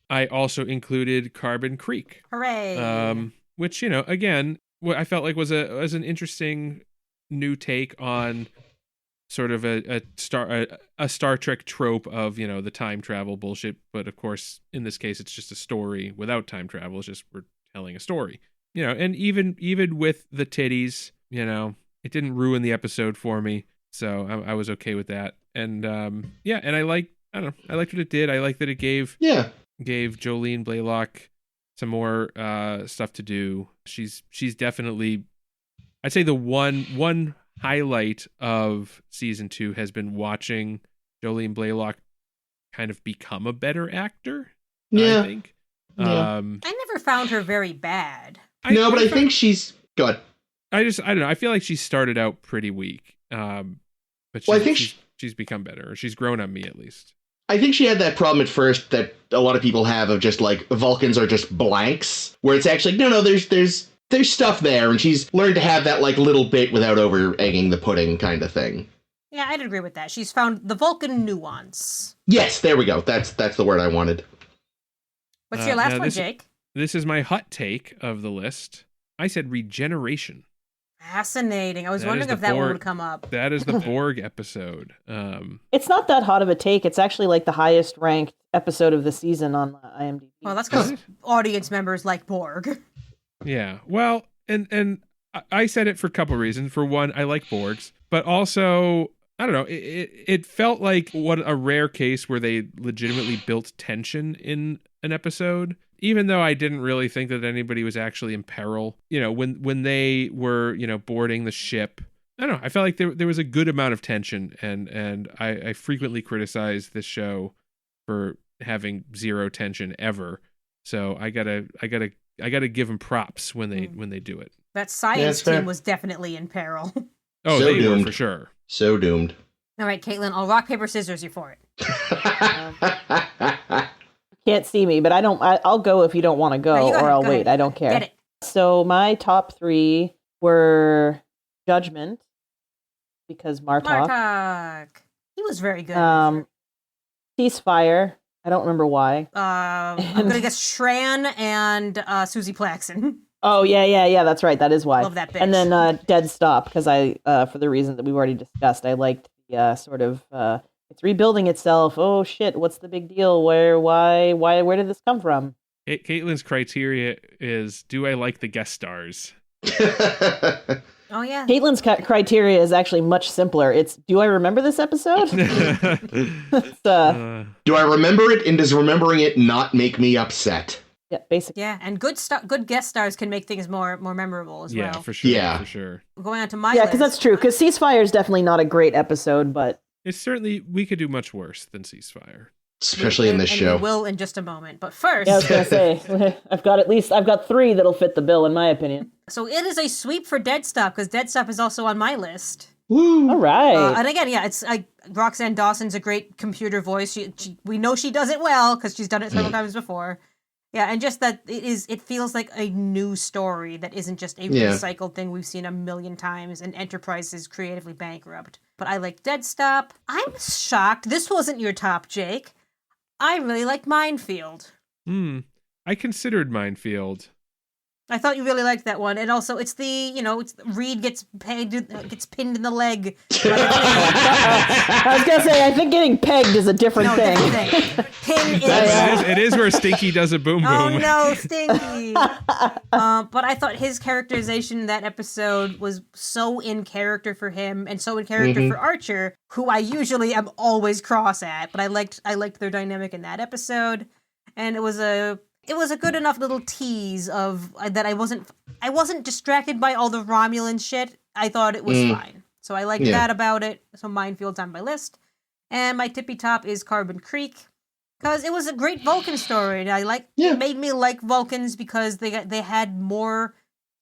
I also included Carbon Creek, Hooray. which, again, what I felt like was an interesting new take on sort of a Star Trek trope of, the time travel bullshit. But of course, in this case, it's just a story without time travel. It's just we're telling a story, and even with the titties, it didn't ruin the episode for me. So I was okay with that. And and I liked what it did. I liked that it gave Jolene Blaylock some more stuff to do. She's definitely, I'd say the one highlight of season 2 has been watching Jolene Blaylock kind of become a better actor. Yeah. I think. Yeah. I never found her very bad. I think she's good. I don't know. I feel like she started out pretty weak. But Well, I think she's become better, or she's grown on me at least. I think she had that problem at first that a lot of people have of just like Vulcans are just blanks, where it's actually no, there's stuff there, and she's learned to have that like little bit without over egging the pudding kind of thing. Yeah, I'd agree with that. She's found the Vulcan nuance. Yes, there we go. That's the word I wanted. What's your last now one, this- Jake? This is my hot take of the list. I said regeneration. Fascinating. I was That wondering is if the that one Borg- would come up. That is the Borg episode. It's not that hot of a take. It's actually like the highest ranked episode of the season on IMDb. Well, that's because audience members like Borg. Yeah. Well, and I said it for a couple reasons. For one, I like Borgs, but also I don't know. It felt like a rare case where they legitimately built tension in an episode, even though I didn't really think that anybody was actually in peril. When they were boarding the ship. I don't know. I felt like there was a good amount of tension, and I frequently criticize this show for having zero tension ever. So I gotta give them props when they do it. That science fair. team was definitely in peril. Oh, So they doomed. were for sure. So doomed. All right, Caitlin, I'll rock, paper, scissors you for it. Can't see me, but I'll go if you don't want to go, No, you go or ahead, I'll go wait. ahead. I don't care. Get it. So my top 3 were Judgment, because Martok. Martok. He was very good. Ceasefire. I don't remember why. I'm gonna guess Shran and Susie Plaxton. Oh yeah. That's right. That is why. Love that bitch. And then Dead Stop, because I, for the reason that we've already discussed, I liked the sort of it's rebuilding itself. Oh shit, what's the big deal? Where did this come from? Caitlin's criteria is: do I like the guest stars? Oh yeah. Caitlin's criteria is actually much simpler. It's, do I remember this episode? It's, Do I remember it, and does remembering it not make me upset? yeah, basically. Yeah, and good guest stars can make things more memorable as Yeah, well. for sure. Yeah. For sure. Going on to my Yeah, list. because that's true. Because Ceasefire is definitely not a great episode, but It's certainly, we could do much worse than Ceasefire. Especially in this and show. we will in just a moment. But first, yeah, I was gonna say I've got 3 that'll fit the bill in my opinion. so it is a sweep for Dead Stop because Dead Stop is also on my list. Woo! All right. And again, yeah, it's Roxanne Dawson's a great computer voice. We know she does it well because she's done it several times before. Yeah, and just that it feels like a new story that isn't just a recycled thing we've seen a million times, and Enterprise is creatively bankrupt. But I like Dead Stop. I'm shocked this wasn't your top, Jake. I really like Minefield. I considered Minefield. I thought you really liked that one, and also it's it's Reed gets pinned in the leg. I was gonna say, I think getting pegged is a different thing. Pin is. It is where Stinky does a boom boom. Oh no, Stinky! But I thought his characterization in that episode was so in character for him, and so in character for Archer, who I usually am always cross at. But I liked their dynamic in that episode, and it was a good enough little tease of that I wasn't distracted by all the Romulan shit. I thought it was fine. So I liked that about it. So Minefield's on my list. And my tippy top is Carbon Creek. Because it was a great Vulcan story. And it made me like Vulcans because they had more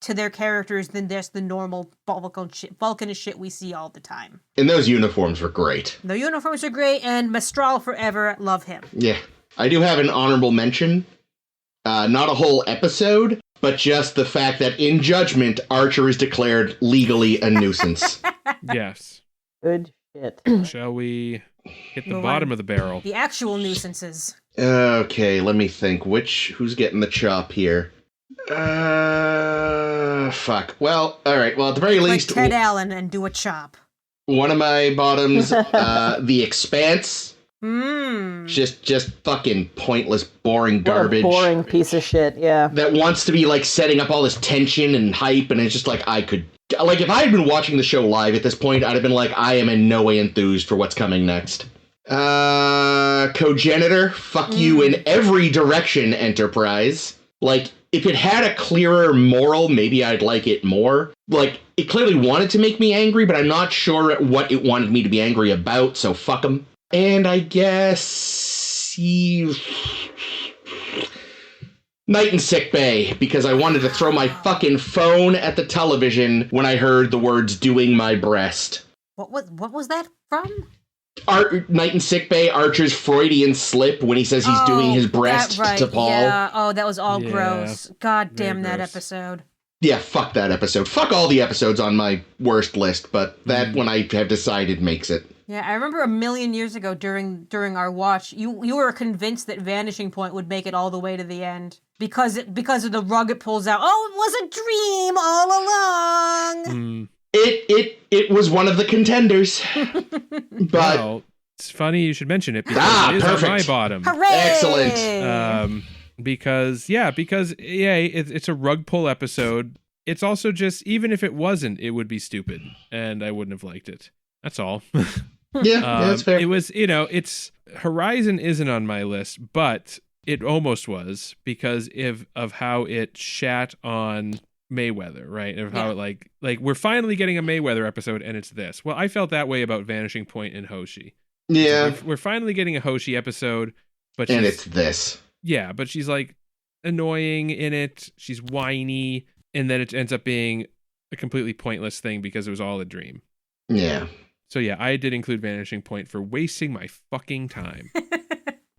to their characters than just the normal Vulcan shit we see all the time. And those uniforms were great. The uniforms are great, and Mestral forever, love him. Yeah. I do have an honorable mention. Not a whole episode, but just the fact that in Judgment, Archer is declared legally a nuisance. Yes. Good shit. Shall we hit the Move bottom on. of the barrel? The actual nuisances. Okay, let me think. Who's getting the chop here? Fuck. Well, alright, well, at the very Like least, Ted Allen and do a chop. one of my bottoms, The Expanse. Just fucking pointless, boring garbage. What a boring piece of shit, yeah. That wants to be like setting up all this tension and hype, and it's just like if I had been watching the show live at this point, I'd have been like, I am in no way enthused for what's coming next. Cogenitor, fuck you in every direction, Enterprise. Like, if it had a clearer moral, maybe I'd like it more. Like, it clearly wanted to make me angry, but I'm not sure what it wanted me to be angry about, so fuck 'em. And I guess Night in Sick Bay, because I wanted to throw my fucking phone at the television when I heard the words "doing my breast." What was that from? Night in Sick Bay, Archer's Freudian slip when he says he's doing his breast to Paul. Yeah. Oh, that was all Yeah. gross. God damn that gross. episode. Yeah, fuck that episode. Fuck all the episodes on my worst list, but that one I have decided makes it. Yeah, I remember a million years ago during our watch, you were convinced that Vanishing Point would make it all the way to the end because of the rug it pulls out. Oh, it was a dream all along. It was one of the contenders, but Well, it's funny you should mention it because it is on my perfect. bottom. Hooray! Excellent. Because it's a rug pull episode. It's also just, even if it wasn't, it would be stupid, and I wouldn't have liked it. That's all. yeah, that's fair. It was, it's Horizon isn't on my list, but it almost was because of how it shat on Mayweather, right? Of how it like we're finally getting a Mayweather episode, and it's this. Well, I felt that way about Vanishing Point and Hoshi. Yeah, We're finally getting a Hoshi episode, but and it's this. Yeah, but she's like annoying in it. She's whiny, and then it ends up being a completely pointless thing because it was all a dream. Yeah. So yeah, I did include Vanishing Point for wasting my fucking time.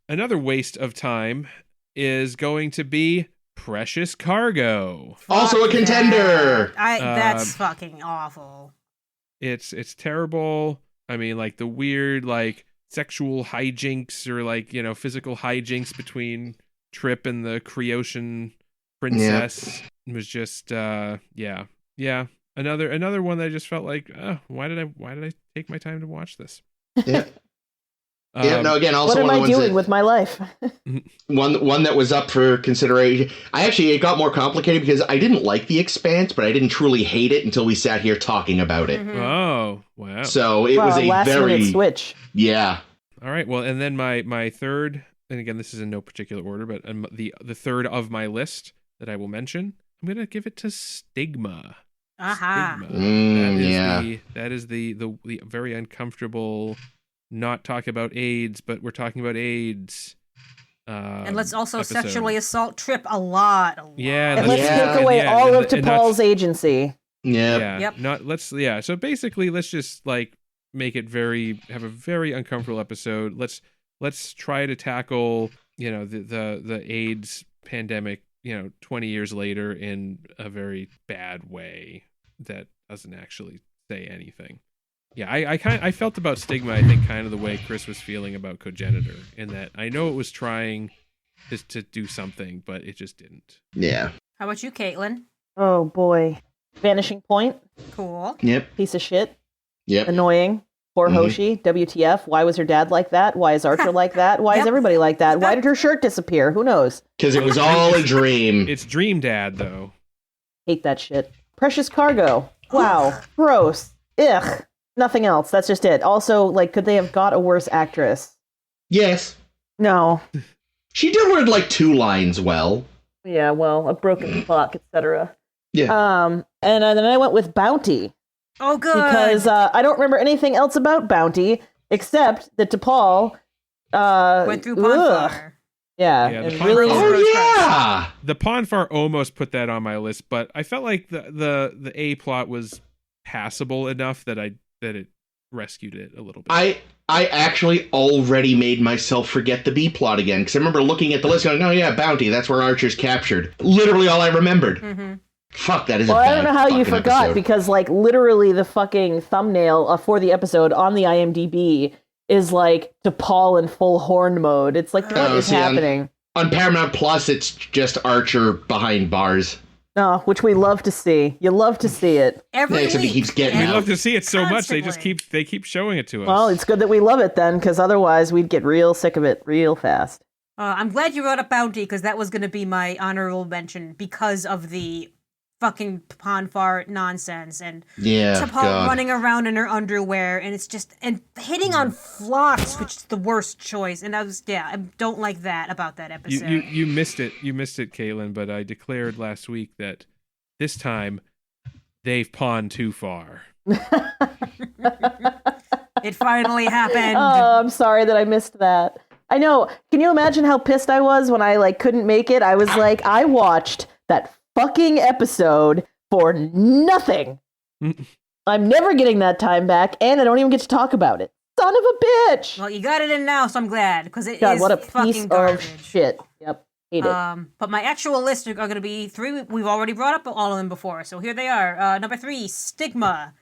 Another waste of time is going to be Precious Cargo. Also a contender. That's fucking awful. It's terrible. I mean, like the weird like sexual hijinks or like, you know, physical hijinks between Trip and the Creation princess was just yeah. Another one that I just felt like, why did I take my time to watch this? Yeah. No, again, also what one am of I the ones doing with my life? one that was up for consideration. It got more complicated because I didn't like The Expanse, but I didn't truly hate it until we sat here talking about it. Mm-hmm. Oh, wow. So it was a last very minute switch. Yeah. All right. Well, and then my third, and again, this is in no particular order, but the third of my list that I will mention, I'm gonna give it to Stigma. Aha. Stigma. That is the very uncomfortable. Not talk about AIDS, but we're talking about AIDS. And let's also episode. sexually assault Trip a lot. Yeah, And let's Yeah. take away Yeah, all and- of and not- T'Pol's agency. Yeah. Yep. So basically, let's just like make it have a very uncomfortable episode. Let's try to tackle, you know, the AIDS pandemic, you know, 20 years later in a very bad way that doesn't actually say anything. Yeah, I felt about Stigma, I think, kind of the way Chris was feeling about Cogenitor, in that I know it was trying to do something, but it just didn't. Yeah. How about you, Caitlin? Oh boy. Vanishing Point. Cool. Yep. Piece of shit. Yep. Annoying. Poor Hoshi. WTF. Why was her dad like that? Why is Archer like that? Why is Yep. everybody like that? Why did her shirt disappear? Who knows? Because it was all a dream. It's Dream Dad, though. Hate that shit. Precious Cargo. Wow. Gross. Ugh. Nothing else. That's just it. Also, like, could they have got a worse actress? Yes. No. She delivered like 2 lines well. Yeah, well, a broken clock, etc. Yeah. And then I went with Bounty. Oh, good. Because I don't remember anything else about Bounty except that T'Pol went through Bonfire. Yeah, Yeah, and the really. Oh yeah. The Ponfar almost put that on my list, but I felt like the A plot was passable enough that it rescued it a little bit. I actually already made myself forget the B plot again because I remember looking at the list going, oh yeah, Bounty, that's where Archer's captured. Literally all I remembered. Mm-hmm. Fuck, that is Well, a bad I don't know how you fucking forgot episode. because, like, literally the fucking thumbnail for the episode on the IMDb is like T'Pol in full horn mode. It's like, what is happening? On Paramount Plus, it's just Archer behind bars. No, which we love to see. You love to see it. Every Yeah, except he week. keeps getting We out. love to see it so much. They Constantly. just keep showing it to us. Well, it's good that we love it then, because otherwise we'd get real sick of it real fast. I'm glad you wrote up Bounty because that was going to be my honorable mention because of the fucking Ponfar nonsense and Yeah, T'Pol God. running around in her underwear and it's just and hitting on Phlox, which is the worst choice. And I don't like that about that episode. you missed it. You missed it, Caitlin. But I declared last week that this time they've pawned too far. It finally happened. Oh, I'm sorry that I missed that. I know. Can you imagine how pissed I was when I couldn't make it? I was like, I watched that fucking episode for nothing. I'm never getting that time back, and I don't even get to talk about it. Son of a bitch! Well, you got it in now, so I'm glad because it God, is what a fucking piece garbage. of shit. Yep, hate it. But my actual list are going to be 3. We've already brought up all of them before, so here they are. Number 3, Stigma,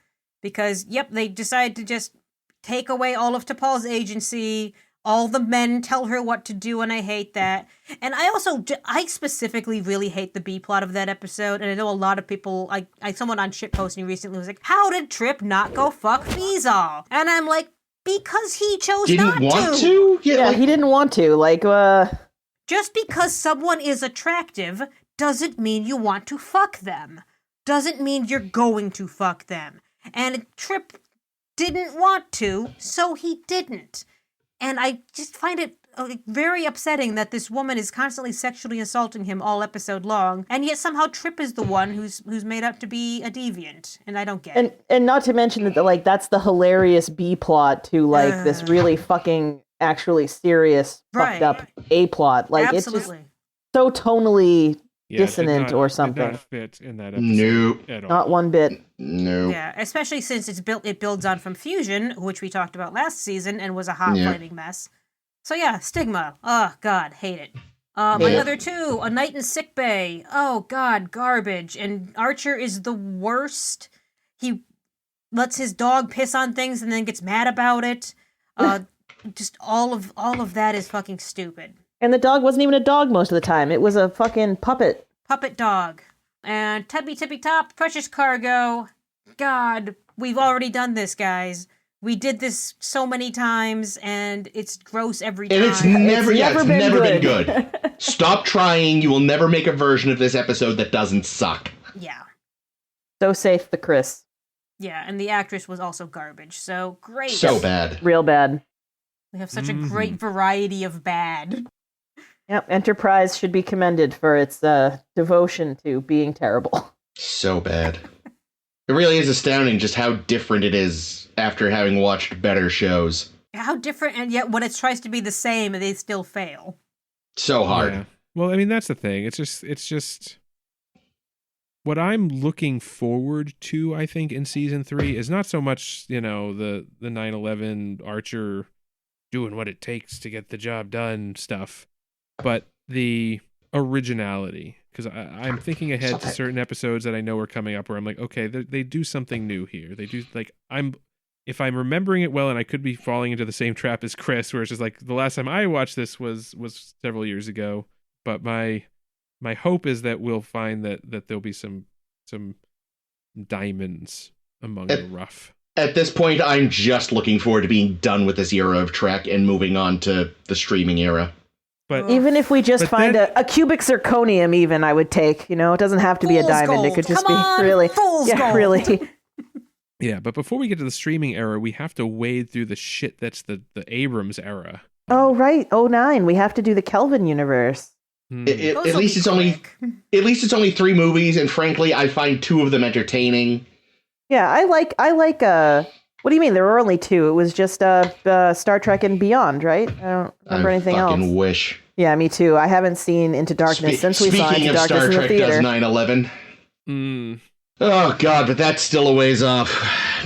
because they decided to just take away all of T'Pol's agency. All the men tell her what to do, and I hate that. And I specifically really hate the B plot of that episode. And I know a lot of people, someone on shitposting recently was like, "How did Trip not go fuck Feazal?" And I'm like, because he chose not Didn't want to? Yeah, he didn't want to. Just because someone is attractive doesn't mean you want to fuck them. Doesn't mean you're going to fuck them. And Trip didn't want to, so he didn't. And I just find it very upsetting that this woman is constantly sexually assaulting him all episode long, and yet somehow Trip is the one who's made up to be a deviant, and I don't get it. And not to mention that that's the hilarious B plot to this really fucking actually serious fucked up A plot. It's just Absolutely. so tonally dissonant or Did something. not fit in that episode Nope. at all. Not one bit. No. Yeah, especially since it builds on from Fusion, which we talked about last season and was a hot Yeah. flaming mess. So yeah, Stigma. Oh God, hate it. My Yeah. other two, A Night in Sick Bay. Oh God, garbage. And Archer is the worst. He lets his dog piss on things and then gets mad about it. Just all of that is fucking stupid. And the dog wasn't even a dog most of the time. It was a fucking puppet. Puppet dog. And Tubby Tippy Top, Precious Cargo. God, we've already done this, guys. We did this so many times, and it's gross every time. And it's never been good. good. Stop trying. You will never make a version of this episode that doesn't suck. Yeah. So safe, the Chris. Yeah, and the actress was also garbage, so great. So bad. Real bad. We have such a great variety of bad. Yep, Enterprise should be commended for its devotion to being terrible. So bad. It really is astounding just how different it is after having watched better shows. How different, and yet when it tries to be the same, they still fail. So hard. Yeah. Well, I mean, that's the thing. It's just what I'm looking forward to, I think, in season 3 is not so much, the 9/11 Archer doing what it takes to get the job done stuff, but the originality. Because I'm thinking ahead to certain episodes that I know are coming up where I'm like, okay, they do something new here. They do, like, if I'm remembering it well, and I could be falling into the same trap as Chris, where it's just like the last time I watched this was several years ago. But my hope is that we'll find that there'll be some diamonds among the rough. At this point, I'm just looking forward to being done with this era of Trek and moving on to the streaming era. But Even if we just find a cubic zirconium, even I would take. It doesn't have to be a Fool's diamond. gold. It could just Come be on, really, fool's gold. really. yeah, but before we get to the streaming era, we have to wade through the shit that's the Abrams era. Oh right, 09. We have to do the Kelvin universe. Hmm. Those At will least be it's quick. only 3 movies, and frankly, I find 2 of them entertaining. Yeah, I like. What do you mean? There were only 2. It was just Star Trek and Beyond, right? I don't remember anything else. Fucking wish. Yeah, me too. I haven't seen Into Darkness since we saw Speaking Into of Darkness Star in the Trek theater. does 9/11. Hmm. Oh god, but that's still a ways off.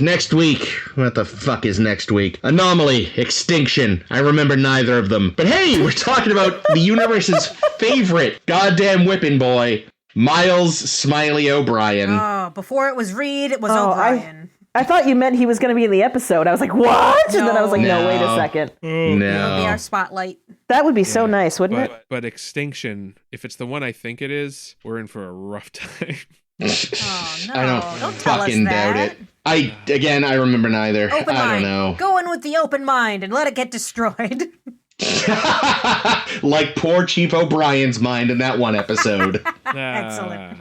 Next week. What the fuck is next week? Anomaly, Extinction. I remember neither of them. But hey, we're talking about the universe's favorite goddamn whipping boy, Miles Smiley O'Brien. Oh, before it was Reed, it was Oh, O'Brien. I thought you meant he was going to be in the episode. I was like, what? And then I was like, no, wait a No. second. Oh, It'll be No. our spotlight. That would be so nice, wouldn't it? but Extinction, if it's the one I think it is, we're in for a rough time. Oh, no. I don't tell us fucking doubt that. it. I remember neither. Open I mind. don't know. Go in with the open mind and let it get destroyed. Like poor Chief O'Brien's mind in that one episode. Excellent.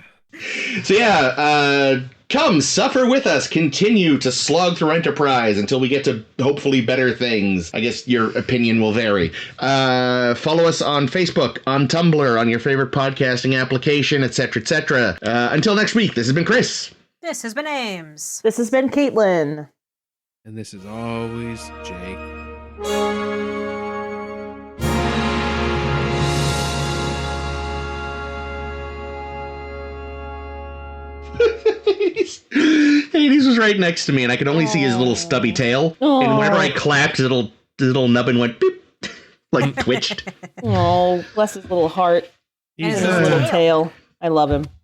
So yeah, come suffer with us. Continue to slog through Enterprise until we get to hopefully better things. I guess your opinion will vary. Follow us on Facebook, on Tumblr, on your favorite podcasting application, etc., etc. Until next week, this has been Chris. This has been Ames. This has been Caitlin. And this is always Jake. Hades was right next to me, and I could only see his little stubby tail. And whenever I clapped, his little nubbin went beep, like twitched. Oh, bless his little heart And He's his and his little tail. I love him.